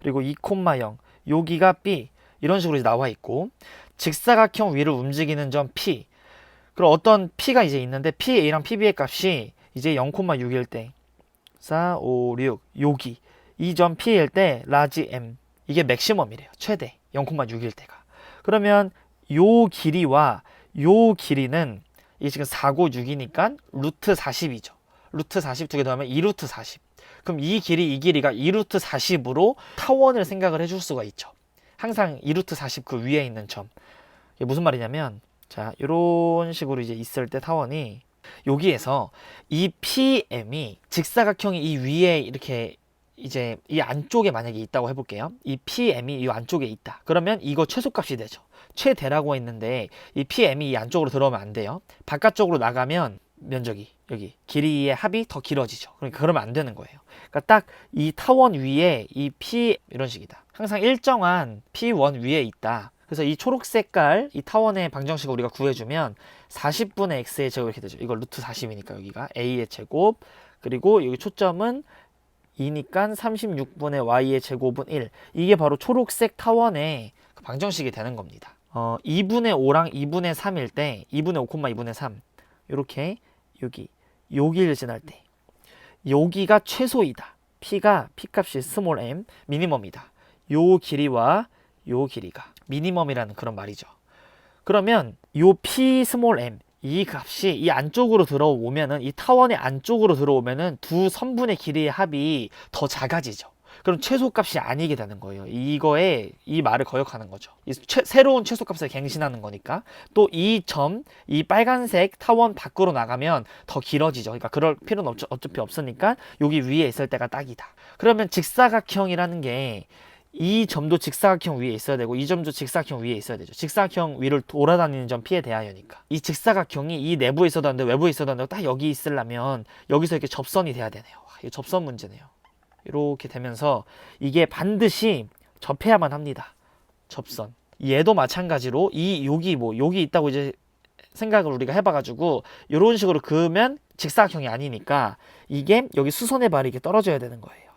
그리고 2,0 여기가 B 이런 식으로 이제 나와 있고 직사각형 위를 움직이는 점 P 그럼 어떤 P가 이제 있는데 PA랑 PB의 값이 이제 0,6일 때 4, 5, 6 여기 이 점 P일 때 라지 M 이게 맥시멈이래요. 최대 0,6일 때가 그러면 요 길이와 요 길이는 이게 지금 4, 9, 6이니까 루트 40이죠. 루트 40 두 개 더하면 2루트 40. 그럼 이 길이가 2루트 40으로 타원을 생각을 해줄 수가 있죠. 항상 2루트 40 그 위에 있는 점. 이게 무슨 말이냐면, 자, 이런 식으로 이제 있을 때 타원이 여기에서 이 PM이 직사각형이 이 위에 이렇게 이제 이 안쪽에 만약에 있다고 해볼게요. 이 PM이 이 안쪽에 있다. 그러면 이거 최소값이 되죠. 최대라고 했는데 이 PM이 이 안쪽으로 들어오면 안 돼요. 바깥쪽으로 나가면 면적이 여기 길이의 합이 더 길어지죠. 그러니까 그러면 안 되는 거예요. 그러니까 딱 이 타원 위에 이 P 이런 식이다. 항상 일정한 P1 위에 있다. 그래서 이 초록 색깔 이 타원의 방정식을 우리가 구해주면 40분의 x의 제곱 이렇게 되죠. 이거 루트 40이니까 여기가 a의 제곱, 그리고 여기 초점은 2니까 36분의 y의 제곱은 1. 이게 바로 초록색 타원의 방정식이 되는 겁니다. 2분의 5랑 2분의 3일 때 2분의 5, 2분의 3 이렇게 여기를 지날 때 여기가 최소이다. P가 P값이 스몰 m 미니멈이다. 요 길이와 요 길이가 미니멈이라는 그런 말이죠. 그러면 요 P 스몰 m 이 값이 이 안쪽으로 들어오면은 이 타원의 안쪽으로 들어오면은 두 선분의 길이의 합이 더 작아지죠. 그럼 최소값이 아니게 되는 거예요. 이거에 이 말을 거역하는 거죠. 새로운 최소값을 갱신하는 거니까. 또 이 점, 이 빨간색 타원 밖으로 나가면 더 길어지죠. 그러니까 그럴 필요는 어차피 없으니까 여기 위에 있을 때가 딱이다. 그러면 직사각형이라는 게 이 점도 직사각형 위에 있어야 되고 이 점도 직사각형 위에 있어야 되죠. 직사각형 위를 돌아다니는 점 P에 대하여니까. 이 직사각형이 이 내부에 있어도 안 되고 외부에 있어도 안 되고 딱 여기 있으려면 여기서 이렇게 접선이 돼야 되네요. 와, 이거 접선 문제네요. 이렇게 되면서 이게 반드시 접해야만 합니다. 접선. 얘도 마찬가지로 여기 있다고 이제 생각을 우리가 해봐가지고 이런 식으로 그으면 직사각형이 아니니까 이게 여기 수선의 발이 이렇게 떨어져야 되는 거예요.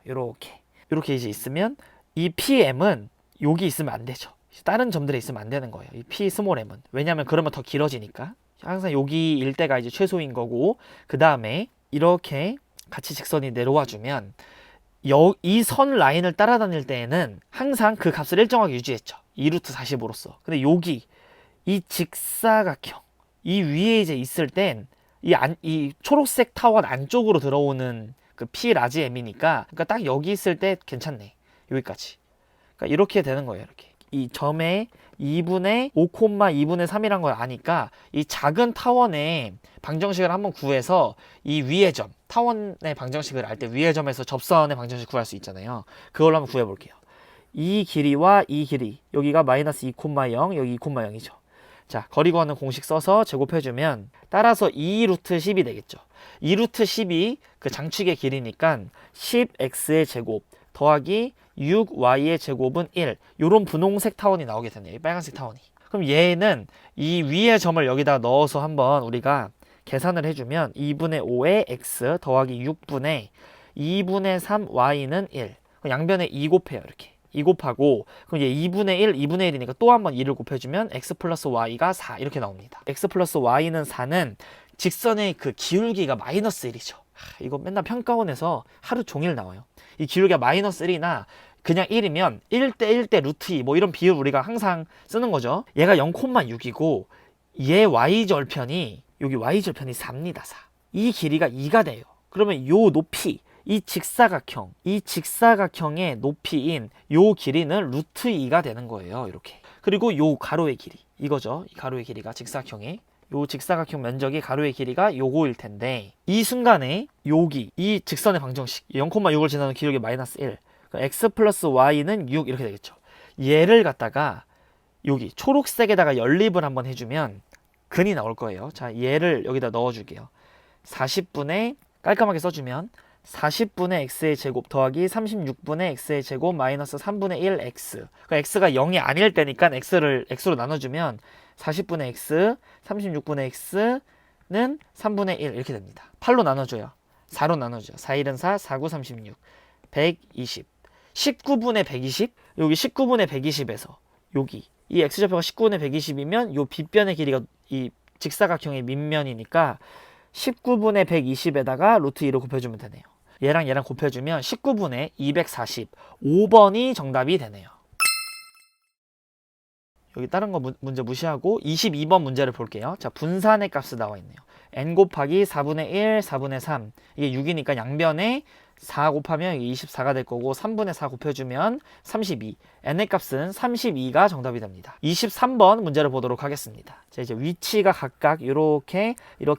이렇게 이제 있으면 이 PM은 여기 있으면 안 되죠. 다른 점들에 있으면 안 되는 거예요. 이 P 스몰 M은. 왜냐면 그러면 더 길어지니까. 항상 여기 일대가 이제 최소인 거고, 그 다음에 이렇게 같이 직선이 내려와 주면 이 선 라인을 따라다닐 때에는 항상 그 값을 일정하게 유지했죠. 2루트 45로서. 근데 여기 이 직사각형 이 위에 이제 있을 땐 이 초록색 타원 안쪽으로 들어오는 그 P 라지 M이니까 그러니까 딱 여기 있을 때 괜찮네. 여기까지. 그러니까 이렇게 되는 거예요. 이렇게. 이 점에 2분의 5, 2분의 3이란 걸 아니까 이 작은 타원의 방정식을 한번 구해서 이 위의 점, 타원의 방정식을 알 때 위의 점에서 접선의 방정식 구할 수 있잖아요. 그걸로 한번 구해 볼게요. 이 길이와 이 길이 여기가 마이너스 2,0 여기 2,0이죠. 자, 거리구하는 공식 써서 제곱해주면 따라서 2루트 10이 되겠죠. 2루트 10이 그 장축의 길이니까 10x의 제곱 더하기 6y의 제곱은 1. 요런 분홍색 타원이 나오게 되네요. 이 빨간색 타원이. 그럼 얘는 이 위의 점을 여기다 넣어서 한번 우리가 계산을 해주면 2분의 5의 x 더하기 6분의 2분의 3y는 1. 양변에 2 곱해요. 이렇게. 2 곱하고 그럼 이제 2분의 1, 2분의 1이니까 또 한번 2를 곱해주면 x 플러스 y가 4 이렇게 나옵니다. x 플러스 y는 4는 직선의 그 기울기가 마이너스 1이죠. 이거 맨날 평가원에서 하루 종일 나와요. 이 기울기가 마이너스 1이나 그냥 1이면 1대 1대 루트 2 뭐 이런 비율 우리가 항상 쓰는 거죠. 얘가 0,6이고 얘 y절편이 여기 y절편이 4입니다. 4. 이 길이가 2가 돼요. 그러면 요 높이 이 직사각형의 높이인 요 길이는 루트 2가 되는 거예요. 이렇게. 그리고 요 가로의 길이 이거죠. 이 가로의 길이가 직사각형의 요 직사각형 면적이 가로의 길이가 요거일 텐데 이 순간에 여기 이 직선의 방정식 0,6을 지나는 기울기 마이너스 1 x 플러스 y는 6 이렇게 되겠죠. 얘를 갖다가 여기 초록색에다가 연립을 한번 해주면 근이 나올 거예요. 자, 얘를 여기다 넣어줄게요. 40분의 깔끔하게 써주면 40분의 x의 제곱 더하기 36분의 x의 제곱 마이너스 3분의 1 x. 그러니까 x가 0이 아닐 때니까 x로 나눠주면 40분의 x, 36분의 x는 3분의 1 이렇게 됩니다. 8로 나눠줘요. 4로 나눠줘요. 4, 1은 4, 4, 9, 36, 120. 19분의 120? 여기 19분의 120에서 여기 이 x좌표가 19분의 120이면 요 빗변의 길이가 이 직사각형의 밑면이니까 19분의 120에다가 루트 2를 곱해주면 되네요. 얘랑 곱해주면 19분의 245번이 정답이 되네요. 여기 다른 거 문제 무시하고 22번 문제를 볼게요. 자, 분산의 값이 나와 있네요. n 곱하기 4분의 1, 4분의 3. 이게 6이니까 양변에 4 곱하면 24가 될 거고 3분의 4 곱해주면 32. n의 값은 32가 정답이 됩니다. 23번 문제를 보도록 하겠습니다. 자, 이제 위치가 각각 이렇게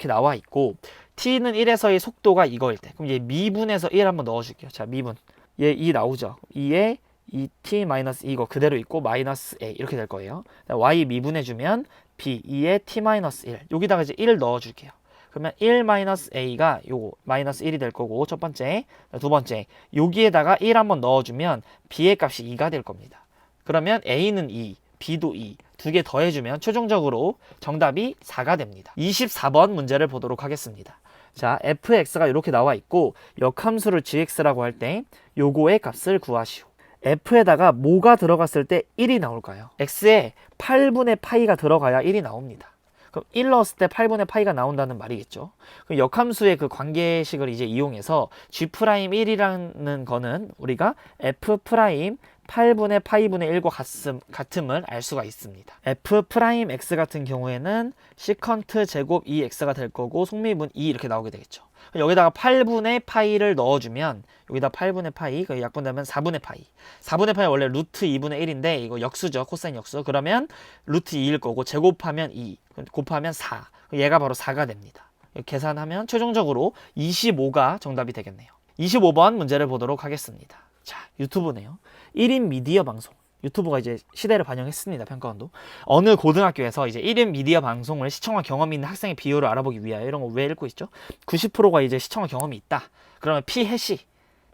나와 있고 t는 1에서의 속도가 이거일 때 그럼 이제 미분에서 1 한번 넣어줄게요. 자, 미분. 얘 2 나오죠. 2에 2t 마이너스 이거 그대로 있고 마이너스 a 이렇게 될 거예요. y 미분해주면 b 2에 t 마이너스 1 여기다가 이제 1을 넣어줄게요. 그러면 1 마이너스 a가 요거 마이너스 1이 될 거고 첫 번째, 두 번째 여기에다가 1 한번 넣어주면 b의 값이 2가 될 겁니다. 그러면 a는 2, b도 2 두 개 더해주면 최종적으로 정답이 4가 됩니다. 24번 문제를 보도록 하겠습니다. 자, fx가 이렇게 나와 있고 역함수를 gx라고 할 때 요거의 값을 구하시오. f에다가 뭐가 들어갔을 때 1이 나올까요? x에 8분의 파이가 들어가야 1이 나옵니다. 그럼 1 넣었을 때 8분의 파이가 나온다는 말이겠죠. 그럼 역함수의 그 관계식을 이제 이용해서 g'1이라는 거는 우리가 f'8분의 파이분의 1과 같음을 알 수가 있습니다. f'x 같은 경우에는 시컨트 제곱 2x가 될 거고 속미분 2 이렇게 나오게 되겠죠. 여기다가 8분의 파이를 넣어주면 여기다 8분의 파이 약분되면 4분의 파이 4분의 파이 원래 루트 2분의 1인데 이거 역수죠. 코사인 역수. 그러면 루트 2일 거고 제곱하면 2 곱하면 4 얘가 바로 4가 됩니다. 계산하면 최종적으로 25가 정답이 되겠네요. 25번 문제를 보도록 하겠습니다. 자, 유튜브네요. 1인 미디어 방송. 유튜브가 이제 시대를 반영했습니다. 평가원도. 어느 고등학교에서 이제 1인 미디어 방송을 시청한 경험이 있는 학생의 비율을 알아보기 위하여 이런 거 왜 읽고 있죠? 90%가 이제 시청한 경험이 있다. 그러면 피해시,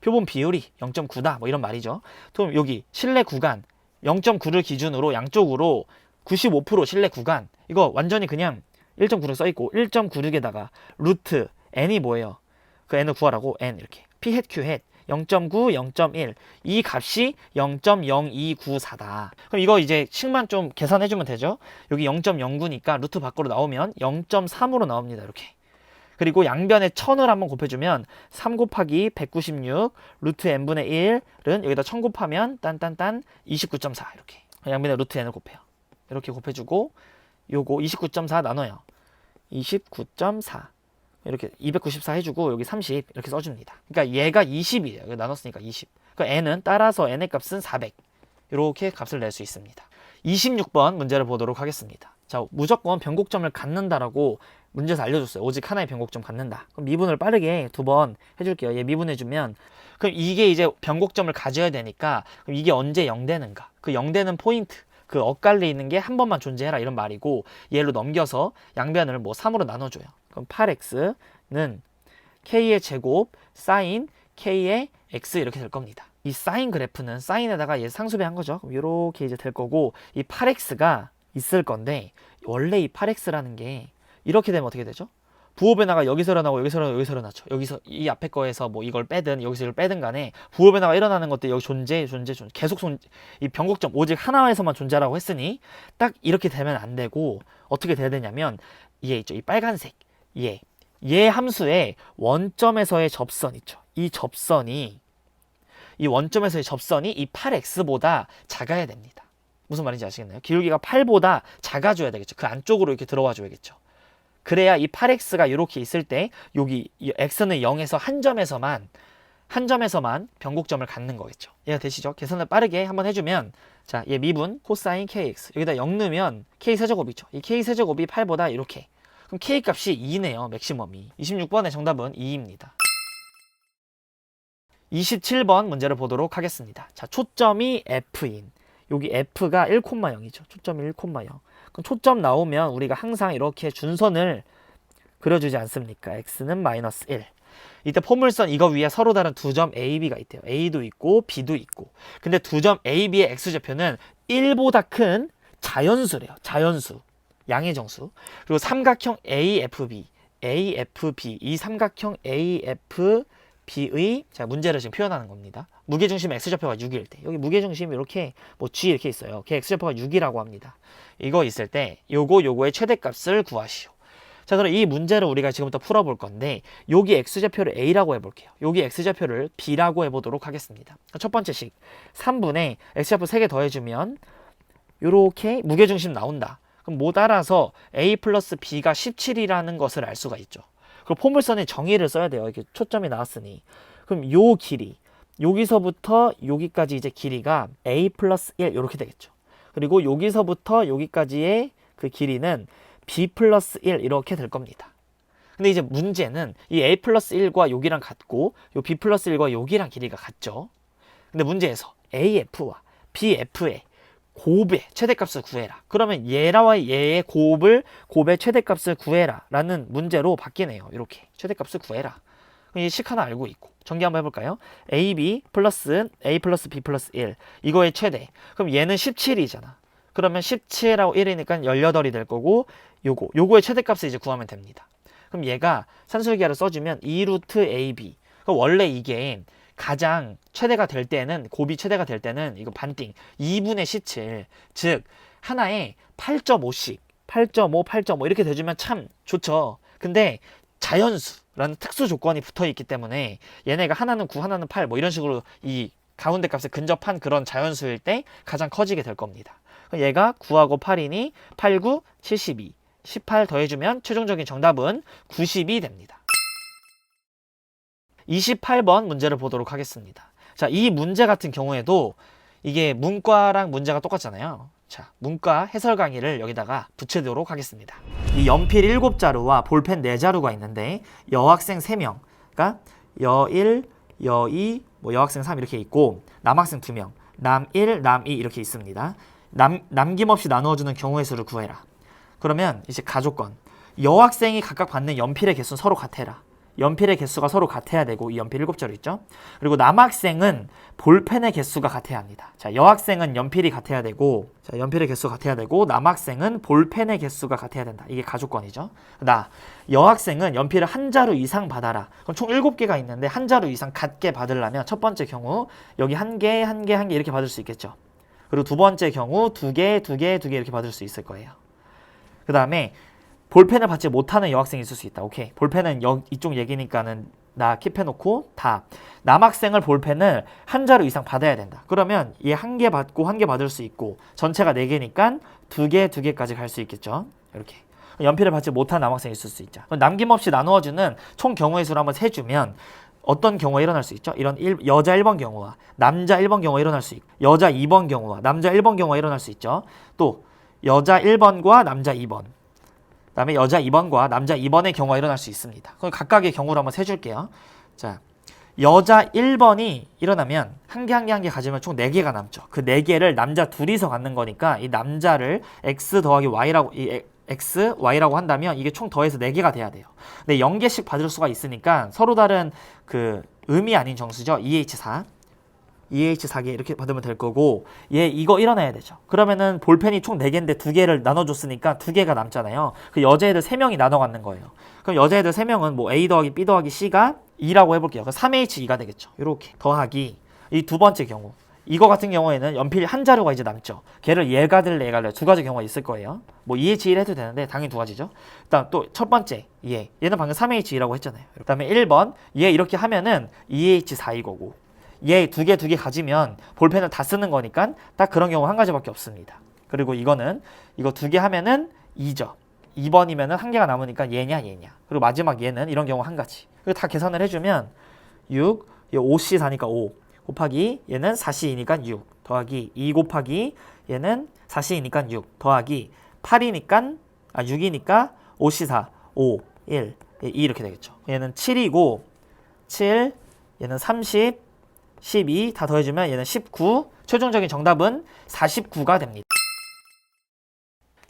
표본 비율이 0.9다. 뭐 이런 말이죠. 그럼 여기 실내 구간 0.9를 기준으로 양쪽으로 95% 실내 구간. 이거 완전히 그냥 1.9를 써 있고 1.96에다가 루트 n이 뭐예요? 그 n을 구하라고 n 이렇게 p hat q hat 0.9, 0.1 이 값이 0.0294다. 그럼 이거 이제 식만 좀 계산해주면 되죠. 여기 0.09니까 루트 밖으로 나오면 0.3으로 나옵니다. 이렇게. 그리고 양변에 1000을 한번 곱해주면 3 곱하기 196 루트 n분의 1은 여기다 1000 곱하면 딴딴딴 29.4 이렇게 양변에 루트 n을 곱해요. 이렇게 곱해주고 요거 29.4 나눠요. 29.4 이렇게 294 해주고 여기 30 이렇게 써줍니다. 그러니까 얘가 20이에요. 여기 나눴으니까 20. 그러니까 n은 따라서 n의 값은 400 이렇게 값을 낼 수 있습니다. 26번 문제를 보도록 하겠습니다. 자, 무조건 변곡점을 갖는다라고 문제에서 알려줬어요. 오직 하나의 변곡점 갖는다. 그럼 미분을 빠르게 2번 해줄게요. 얘 미분해주면 그럼 이게 이제 변곡점을 가져야 되니까 그럼 이게 언제 0 되는가? 그 0 되는 포인트 그 엇갈려 있는 게 한 번만 존재해라 이런 말이고 얘로 넘겨서 양변을 뭐 3으로 나눠줘요. 그럼 8x는 k의 제곱 사인 k의 x 이렇게 될 겁니다. 이 사인 그래프는 사인에다가 얘 상수배한 거죠. 그럼 이렇게 이제 될 거고 이 8x가 있을 건데 원래 이 8x라는 게 이렇게 되면 어떻게 되죠? 부호변화가 여기서 일어나고 여기서 일어나고 여기서 일어나죠. 여기서 이 앞에 거에서 뭐 이걸 빼든 여기서 이걸 빼든 간에 부호변화가 일어나는 것들 여기 존재 계속 이 변곡점 오직 하나에서만 존재라고 했으니 딱 이렇게 되면 안 되고 어떻게 돼야 되냐면 얘 있죠. 이 빨간색 얘 함수의 원점에서의 접선 있죠. 이 원점에서의 접선이 이 8x보다 작아야 됩니다. 무슨 말인지 아시겠나요? 기울기가 8보다 작아져야 되겠죠. 그 안쪽으로 이렇게 들어와 줘야겠죠. 그래야 이 8x가 이렇게 있을 때 여기 이 x는 0에서 한 점에서만 변곡점을 갖는 거겠죠. 이해가 되시죠? 계산을 빠르게 한번 해주면 자, 얘 미분 코사인 kx 여기다 0 넣으면 k 세제곱이죠. 이 k 세제곱이 8보다 이렇게 그럼 k 값이 2네요. 맥시멈이. 26번의 정답은 2입니다. 27번 문제를 보도록 하겠습니다. 자, 초점이 f인 여기 f가 1,0이죠. 초점이 1,0. 그럼 초점 나오면 우리가 항상 이렇게 준선을 그려주지 않습니까? x는 마이너스 1. 이때 포물선 이거 위에 서로 다른 두 점 A, B가 있대요. A도 있고 B도 있고. 근데 두 점 A, B의 x좌표는 1보다 큰 자연수래요. 자연수. 양의 정수. 그리고 삼각형 AFB. 이 삼각형 AFB의 자, 문제를 지금 표현하는 겁니다. 무게중심 x좌표가 6일 때 여기 무게중심이 이렇게 뭐 g 이렇게 있어요. 걔 x좌표가 6이라고 합니다. 이거 있을 때 요거의 최대값을 구하시오. 자, 그럼 이 문제를 우리가 지금부터 풀어볼 건데 여기 x좌표를 a라고 해볼게요. 여기 x좌표를 b라고 해보도록 하겠습니다. 첫 번째 식 3분의 x좌표 3개 더해주면 요렇게 무게중심 나온다. 그럼 뭐 따라서 a 플러스 b가 17이라는 것을 알 수가 있죠. 그리고 포물선의 정의를 써야 돼요. 이렇게 초점이 나왔으니. 그럼 요 길이, 여기서부터 여기까지 이제 길이가 a 플러스 1 이렇게 되겠죠. 그리고 여기서부터 여기까지의 그 길이는 b 플러스 1 이렇게 될 겁니다. 근데 이제 문제는 이 a 플러스 1과 여기랑 같고 요 b 플러스 1과 여기랑 길이가 같죠. 근데 문제에서 af와 bf의 곱의 최대값을 구해라. 그러면 얘와 얘의 곱의 최대값을 구해라 라는 문제로 바뀌네요. 이렇게 최대값을 구해라. 이 식 하나 알고 있고 전개 한번 해볼까요? ab 플러스 a 플러스 b 플러스 1 이거의 최대. 그럼 얘는 17이잖아. 그러면 17하고 1이니까 18이 될 거고 요거의 최대값을 이제 구하면 됩니다. 그럼 얘가 산술기하를 써주면 2루트 ab. 그럼 원래 이게 가장 최대가 될 때는 곱이 최대가 될 때는 이거 반띵 2분의 17 즉 하나에 8.5씩 8.5 8.5 이렇게 돼주면 참 좋죠. 근데 자연수라는 특수 조건이 붙어 있기 때문에 얘네가 하나는 9 하나는 8 뭐 이런 식으로 이 가운데 값에 근접한 그런 자연수일 때 가장 커지게 될 겁니다. 그럼 얘가 9하고 8이니 8, 9, 72 18 더해주면 최종적인 정답은 90이 됩니다. 28번 문제를 보도록 하겠습니다. 자, 이 문제 같은 경우에도 이게 문과랑 문제가 똑같잖아요. 자, 문과 해설 강의를 여기다가 붙이도록 하겠습니다. 이 연필 7자루와 볼펜 4자루가 있는데 여학생 3명, 그러니까 여1, 여2, 뭐 여학생 3 이렇게 있고 남학생 2명, 남1, 남2 이렇게 있습니다. 남김없이 나누어주는 경우의 수를 구해라. 그러면 이제 가조건. 여학생이 각각 받는 연필의 개수는 서로 같아라. 연필의 개수가 서로 같아야 되고 이 연필 7자루 있죠. 그리고 남학생은 볼펜의 개수가 같아야 합니다. 자, 여학생은 연필이 같아야 되고 연필의 개수가 같아야 되고 남학생은 볼펜의 개수가 같아야 된다. 이게 가조건이죠. 여학생은 연필을 한 자루 이상 받아라. 그럼 총 7개가 있는데 한 자루 이상 같게 받으려면 첫 번째 경우 여기 한 개, 한 개, 한 개 이렇게 받을 수 있겠죠. 그리고 두 번째 경우 2개, 2개, 2개 이렇게 받을 수 있을 거예요. 그 다음에 볼펜을 받지 못하는 여학생이 있을 수 있다. 오케이. 볼펜은 이쪽 얘기니까는 나 킵해놓고 다. 남학생을 볼펜을 한 자루 이상 받아야 된다. 그러면 얘 한 개 받고 한 개 받을 수 있고 전체가 4개니까 2개, 2개까지 갈 수 있겠죠. 이렇게. 연필을 받지 못한 남학생이 있을 수 있죠. 남김없이 나누어주는 총 경우의 수를 한번 세주면 어떤 경우가 일어날 수 있죠? 이런 여자 1번 경우와 남자 1번 경우가 일어날 수 있고 여자 2번 경우와 남자 1번 경우가 일어날 수 있죠. 또 여자 1번과 남자 2번 그 다음에 여자 2번과 남자 2번의 경우가 일어날 수 있습니다. 그럼 각각의 경우를 한번 세줄게요. 자, 여자 1번이 일어나면 한 개 한 개 한 개 가지면 총 4개가 남죠. 그 4개를 남자 둘이서 갖는 거니까 이 남자를 x 더하기 y라고 x, y라고 한다면 이게 총 더해서 4개가 돼야 돼요. 근데 0개씩 받을 수가 있으니까 서로 다른 그 의미 아닌 정수죠. 2H4 2H4개 이렇게 받으면 될 거고 얘 이거 일어나야 되죠. 그러면은 볼펜이 총 4개인데 2개를 나눠줬으니까 2개가 남잖아요. 그 여자애들 3명이 나눠 갖는 거예요. 그럼 여자애들 3명은 뭐 A 더하기 B 더하기 C가 2라고 해볼게요. 그럼 3H2가 되겠죠. 이렇게 더하기 이 두 번째 경우 이거 같은 경우에는 연필 한 자루가 이제 남죠. 걔를 얘가 들래 얘가 들래 두 가지 경우가 있을 거예요. 뭐 2H1 해도 되는데 당연히 두 가지죠. 일단 또 첫 번째 얘는 방금 3H2라고 했잖아요. 그 다음에 1번 얘 이렇게 하면은 2H4 이거고 얘 2개 가지면 볼펜을 다 쓰는 거니까 딱 그런 경우 한 가지밖에 없습니다. 그리고 이거 2개 하면은 2죠. 2번이면은 한 개가 남으니까 얘냐. 그리고 마지막 얘는 이런 경우 한 가지. 그리고 다 계산을 해주면 6, 5C4니까 5 곱하기 얘는 4C2니까 6 더하기 2 곱하기 얘는 4C2니까 6 더하기 8이니까 6이니까 5C4 5, 1, 2 이렇게 되겠죠. 얘는 7이고 7, 얘는 30 12 다 더해주면 얘는 19 최종적인 정답은 49가 됩니다.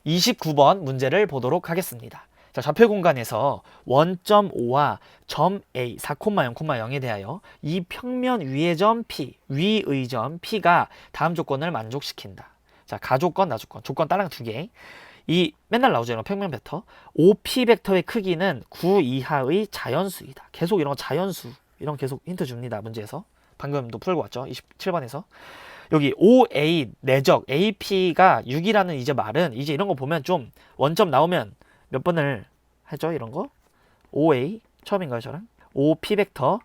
29번 문제를 보도록 하겠습니다. 자, 좌표 공간에서 원점 O와 점 A 4,0,0,0에 대하여 이 평면 위의 점 P, 위의 점 P가 다음 조건을 만족시킨다. 자, 가조건, 나조건, 조건 따랑 2개. 이 맨날 나오죠. 이런 평면 벡터. OP 벡터의 크기는 9 이하의 자연수이다. 계속 이런 거 자연수, 이런 계속 힌트 줍니다. 문제에서. 방금도 풀고 왔죠. 27번에서. 여기 OA 내적 AP가 6이라는 이제 말은 이제 이런 거 보면 좀 원점 나오면 몇 번을 하죠? 이런 거. OA 처음인가요, 저랑? OP 벡터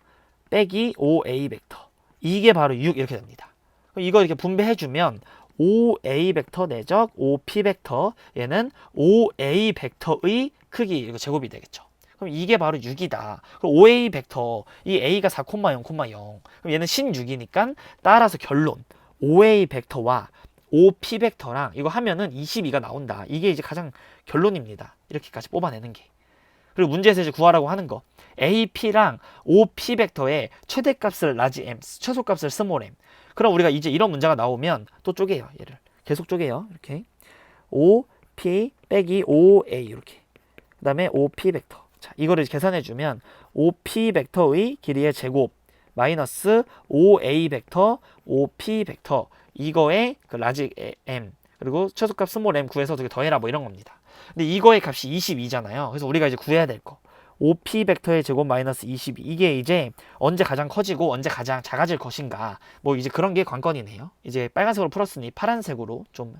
빼기 OA 벡터. 이게 바로 6 이렇게 됩니다. 이거 이렇게 분배해 주면 OA 벡터 내적 OP 벡터, 얘는 OA 벡터의 크기, 이거 제곱이 되겠죠. 그럼 이게 바로 6이다. 그럼 OA 벡터, 이 A가 4,0,0,0. 그럼 얘는 신 6이니까 따라서 결론. OA 벡터와 OP 벡터랑 이거 하면은 22가 나온다. 이게 이제 가장 결론입니다. 이렇게까지 뽑아내는 게. 그리고 문제에서 이제 구하라고 하는 거. AP랑 OP 벡터의 최대값을 라지 M, 최소값을 스몰 m. 그럼 우리가 이제 이런 문제가 나오면 또 쪼개요. 얘를. 계속 쪼개요. 이렇게. OP 빼기 OA 이렇게. 그 다음에 OP 벡터. 자, 이거를 계산해주면 OP 벡터의 길이의 제곱 마이너스 OA 벡터, OP 벡터 이거의 그 라지 M 그리고 최소값 스몰 m 구해서 어떻게 더해라 뭐 이런 겁니다. 근데 이거의 값이 22잖아요. 그래서 우리가 이제 구해야 될 거. OP 벡터의 제곱 마이너스 22. 이게 이제 언제 가장 커지고 언제 가장 작아질 것인가. 뭐 이제 그런 게 관건이네요. 이제 빨간색으로 풀었으니 파란색으로 좀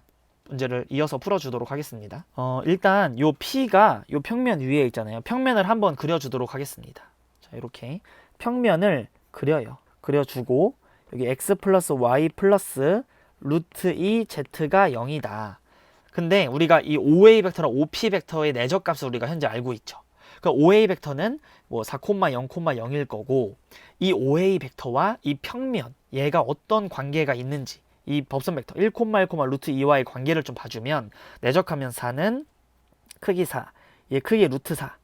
문제를 이어서 풀어주도록 하겠습니다. 일단 요 P가 요 평면 위에 있잖아요. 평면을 한번 그려주도록 하겠습니다. 자, 이렇게 평면을 그려요. 그려주고 여기 x 플러스 y 플러스 루트 2z가 0이다. 근데 우리가 이 OA 벡터랑 OP 벡터의 내적값을 우리가 현재 알고 있죠. 그러니까 OA 벡터는 뭐 4,0,0,0일 거고 이 OA 벡터와 이 평면 얘가 어떤 관계가 있는지 이 법선 벡터 1, 1, 루트 2와의 관계를 좀 봐주면 내적하면 4는 크기 4, 얘 크기 루트 4,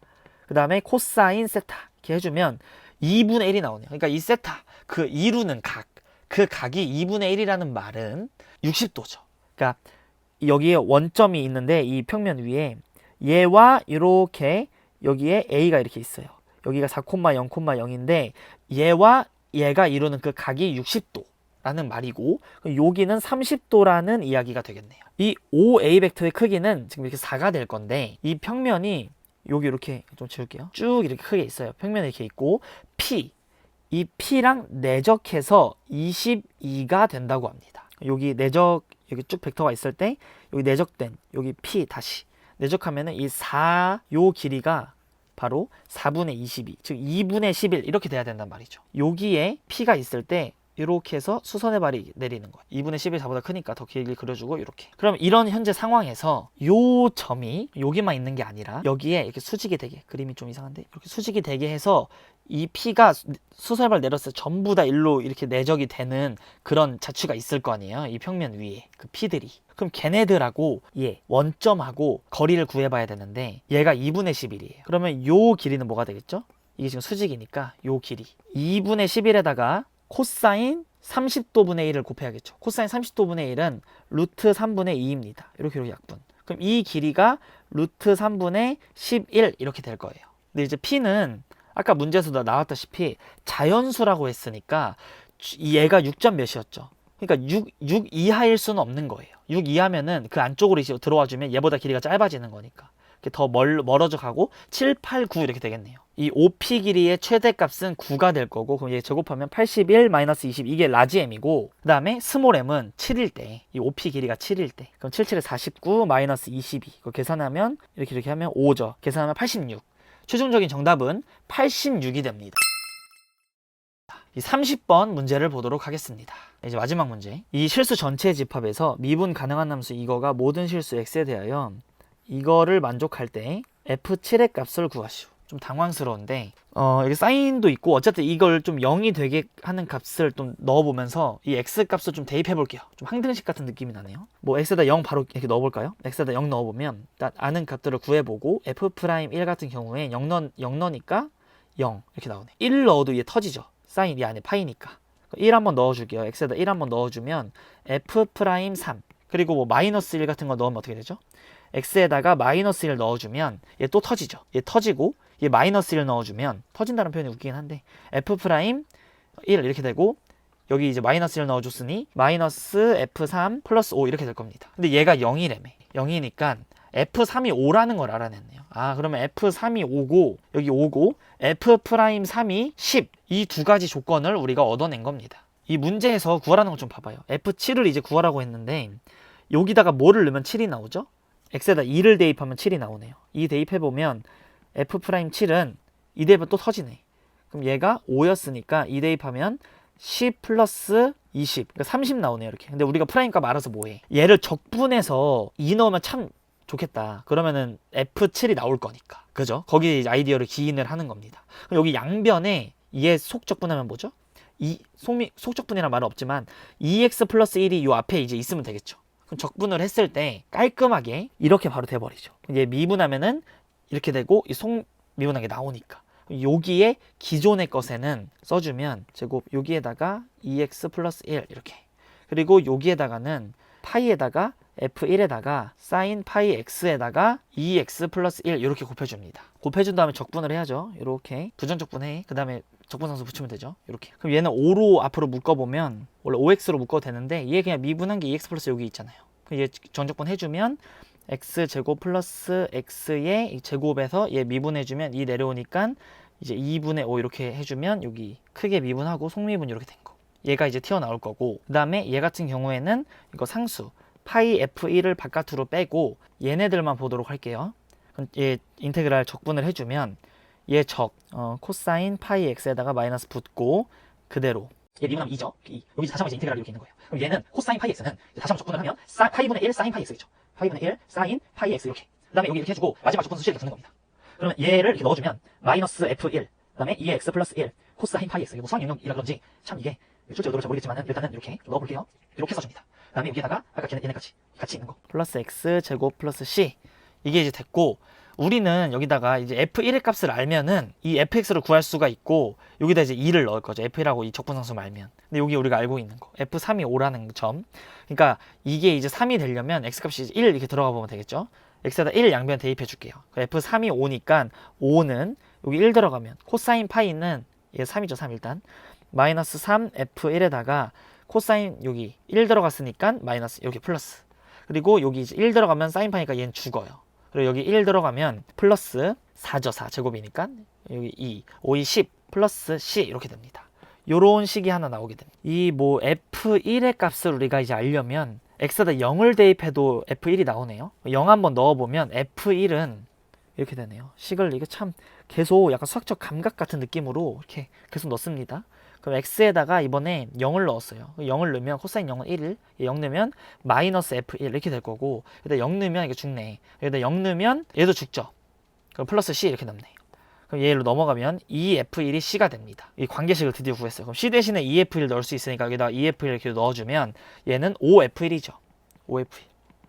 그 다음에 코사인 세타 이렇게 해주면 2분의 1이 나오네요. 그러니까 이 세타, 그 이루는 각, 그 각이 2분의 1이라는 말은 60도죠. 그러니까 여기에 원점이 있는데 이 평면 위에 얘와 이렇게 여기에 A가 이렇게 있어요. 여기가 4,0,0,인데 얘와 얘가 이루는 그 각이 60도. 라는 말이고 여기는 30도라는 이야기가 되겠네요. 이 OA 벡터의 크기는 지금 이렇게 4가 될 건데 이 평면이 여기 이렇게 좀 지울게요. 쭉 이렇게 크게 있어요. 평면이 이렇게 있고 P, 이 P랑 내적해서 22가 된다고 합니다. 여기 내적 여기 쭉 벡터가 있을 때 여기 내적된 여기 P 다시 내적하면은 이 4 요 길이가 바로 4분의 22, 즉 2분의 11 이렇게 돼야 된단 말이죠. 여기에 P가 있을 때 이렇게 해서 수선의 발이 내리는 거예요. 2분의 11 4보다 크니까 더 길게 그려주고 이렇게. 그럼 이런 현재 상황에서 요 점이 여기만 있는 게 아니라 여기에 이렇게 수직이 되게, 그림이 좀 이상한데 이렇게 수직이 되게 해서 이 P가 수선의 발 내렸을 때 전부 다 일로 이렇게 내적이 되는 그런 자취가 있을 거 아니에요. 이 평면 위에 그 P들이. 그럼 걔네들하고 얘 원점하고 거리를 구해봐야 되는데 얘가 2분의 11이에요. 그러면 요 길이는 뭐가 되겠죠? 이게 지금 수직이니까 요 길이 2분의 11에다가 코사인 30도분의 1을 곱해야겠죠. 코사인 30도분의 1은 루트 3분의 2입니다. 이렇게 약분. 그럼 이 길이가 루트 3분의 11 이렇게 될 거예요. 근데 이제 P는 아까 문제에서도 나왔다시피 자연수라고 했으니까 얘가 6점 몇이었죠. 그러니까 6 이하일 수는 없는 거예요. 6 이하면은 그 안쪽으로 이제 들어와 주면 얘보다 길이가 짧아지는 거니까. 더 멀어져 가고 7, 8, 9 이렇게 되겠네요. 이 OP 길이의 최대값은 9가 될 거고 그럼 얘 제곱하면 81 마이너스 20 이게 라지 M이고 그 다음에 스몰 M은 7일 때 이 OP 길이가 7일 때 그럼 77에 49 마이너스 22 이거 계산하면 이렇게 하면 5죠. 계산하면 86. 최종적인 정답은 86이 됩니다. 이 30번 문제를 보도록 하겠습니다. 이제 마지막 문제. 이 실수 전체 집합에서 미분 가능한 함수 이거가 모든 실수 x에 대하여 이거를 만족할 때 f7의 값을 구하시오. 좀 당황스러운데 여기 사인도 있고 어쨌든 이걸 좀 0이 되게 하는 값을 좀 넣어보면서 이 x 값을 좀 대입해 볼게요. 좀 항등식 같은 느낌이 나네요. 뭐 x에다 0 바로 이렇게 넣어볼까요? x에다 0 넣어보면 일단 아는 값들을 구해보고 f'1 같은 경우에 0 넣으니까 0 이렇게 나오네. 1 넣어도 얘 터지죠. 사인 이 안에 파이니까 1 한번 넣어줄게요. x에다 1 한번 넣어주면 f'3 그리고 뭐 마이너스 1 같은 거 넣으면 어떻게 되죠? x에다가 마이너스 1 넣어주면 얘 또 터지죠. 얘 터지고 얘 마이너스 1 넣어주면 터진다는 표현이 웃기긴 한데 f'1 이렇게 되고 여기 이제 마이너스 1 넣어줬으니 마이너스 f3 플러스 5 이렇게 될 겁니다. 근데 얘가 0이래매. 0이니까 f3이 5라는 걸 알아냈네요. 아 그러면 f3이 5고 여기 5고 f'3이 10 이 두 가지 조건을 우리가 얻어낸 겁니다. 이 문제에서 구하라는 거 좀 봐봐요. f7을 이제 구하라고 했는데 여기다가 뭐를 넣으면 7이 나오죠? x에다 2를 대입하면 7이 나오네요. 2 대입해보면 f'7은 2 대입하면 또 터지네. 그럼 얘가 5였으니까 2 대입하면 10 플러스 20, 그러니까 30 나오네요 이렇게. 근데 우리가 프라임 값 알아서 뭐해, 얘를 적분해서 2 넣으면 참 좋겠다. 그러면은 F7이 나올 거니까, 그죠? 거기에 이제 아이디어를 기인을 하는 겁니다. 그럼 여기 양변에 얘 속적분하면 뭐죠? 속적분이란 말은 없지만 2x 플러스 1이 요 앞에 이제 있으면 되겠죠. 그럼 적분을 했을 때 깔끔하게 이렇게 바로 돼버리죠. 얘 미분하면은 이렇게 되고 이 속미분하게 나오니까, 여기에 기존의 것에는 써주면 제곱, 여기에다가 2x 플러스 1 이렇게, 그리고 여기에다가는 파이에다가 F1에다가 사인 파이 x에다가 2x 플러스 1 이렇게 곱해줍니다. 곱해준 다음에 적분을 해야죠. 이렇게 부정적분해. 그 다음에 적분상수 붙이면 되죠. 이렇게. 그럼 얘는 5로 앞으로 묶어보면 원래 5x로 묶어도 되는데 얘 그냥 미분한 게 2x 플러스 여기 있잖아요. 그럼 얘 정적분 해주면 x제곱 플러스 x의 제곱에서 얘 미분해주면 2 내려오니까 이제 2분의 5 이렇게 해주면 여기 크게 미분하고 속미분 이렇게 된 거. 얘가 이제 튀어나올 거고, 그 다음에 얘 같은 경우에는 이거 상수 파이 f1을 바깥으로 빼고 얘네들만 보도록 할게요. 그럼 얘 인테그랄 적분을 해주면 얘 코사인 파이 x에다가 마이너스 붙고 그대로 얘 미분하면 2죠. 여기 다시 한번 이제 인테그랄이 이렇게 있는 거예요. 그럼 얘는 코사인 파이 x는 다시 한번 적분을 하면 파이분의 1 사인 파이 x겠죠. 파이분의 1 사인 파이 x 이렇게. 그 다음에 여기 이렇게 해주고 마지막 적분수 이렇게 두는 겁니다. 그러면 얘를 이렇게 넣어주면 마이너스 f1 그 다음에 2x 플러스 1 코사인 파이 x. 이거 수학 영역이라 그런지 참 이게 실제 의도를 잘 모르겠지만 일단은 이렇게 좀 넣어볼게요. 이렇게 써줍니다. 그 다음에 여기에다가 아까 얘네까지 같이 있는 거 플러스 x 제곱 플러스 c, 이게 이제 됐고, 우리는 여기다가 이제 f1의 값을 알면은 이 fx를 구할 수가 있고 여기다 이제 2를 넣을 거죠. f1하고 이 적분상수 알면. 근데 여기 우리가 알고 있는 거 f3이 5라는 점. 그러니까 이게 이제 3이 되려면 x값이 1 이렇게 들어가 보면 되겠죠. x에다 1 양변 대입해 줄게요. f3이 5니까 5는 여기 1 들어가면 코사인 파이는 얘 3이죠. 3 일단 마이너스 3 f1에다가 코사인 여기 1 들어갔으니까 마이너스 여기 플러스, 그리고 여기 이제 1 들어가면 사인 파니까 얘는 죽어요. 그리고 여기 1 들어가면 플러스 4죠. 4 제곱이니까 여기 2, 5, 2, 10 플러스 c 이렇게 됩니다. 요런 식이 하나 나오게 됩니다. 이 뭐 f1의 값을 우리가 이제 알려면 x에다 0을 대입해도 f1이 나오네요. 0 한번 넣어보면 f1은 이렇게 되네요. 식을 이게 참 계속 약간 수학적 감각 같은 느낌으로 이렇게 계속 넣습니다. 그럼 x에다가 이번에 0을 넣었어요. 0을 넣으면 코사인 0은 1, 0 넣으면 마이너스 f1 이렇게 될 거고, 여기다 0 넣으면 이게 죽네. 여기다 0 넣으면 얘도 죽죠. 그럼 플러스 c 이렇게 남네요. 그럼 얘로 넘어가면 2f1이 c가 됩니다. 이 관계식을 드디어 구했어요. 그럼 c 대신에 2f1 넣을 수 있으니까 여기다 2f1 이렇게 넣어주면 얘는 5f1이죠. 5f1.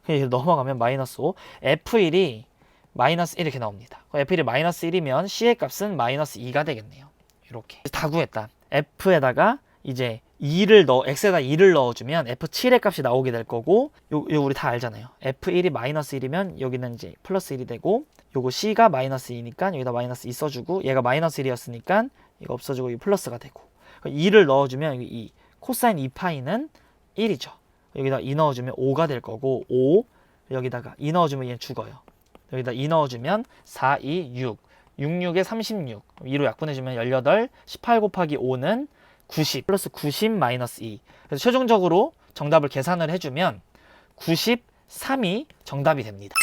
그럼 넘어가면 마이너스 5. f1이 마이너스 1 이렇게 나옵니다. f1이 마이너스 1이면 c의 값은 마이너스 2가 되겠네요. 이렇게 다 구했다. f에다가 이제 2를 x에다 2를 넣어주면 f7의 값이 나오게 될 거고, 요 우리 다 알잖아요. f1이 마이너스 1이면 여기는 이제 플러스 1이 되고, 요거 c가 마이너스 2니까 여기다 마이너스 2 써주고, 얘가 마이너스 1이었으니까 이거 없어지고 이 플러스가 되고, 2를 넣어주면 여기 2 코사인 2파이는 1이죠. 여기다 2 넣어주면 5가 될 거고, 5 여기다가 2 넣어주면 얘는 죽어요. 여기다 2 넣어주면 4, 2, 6 66에 36 2로 약분해주면 18 18 곱하기 5는 90 플러스 90 마이너스 2. 그래서 최종적으로 정답을 계산을 해주면 93이 정답이 됩니다.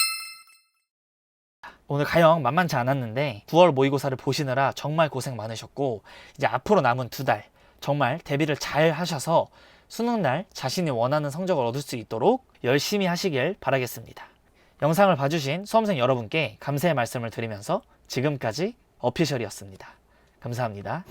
오늘 가영 만만치 않았는데 9월 모의고사를 보시느라 정말 고생 많으셨고, 이제 앞으로 남은 2달 정말 대비를 잘 하셔서 수능날 자신이 원하는 성적을 얻을 수 있도록 열심히 하시길 바라겠습니다. 영상을 봐주신 수험생 여러분께 감사의 말씀을 드리면서 지금까지 어피셜이었습니다. 감사합니다.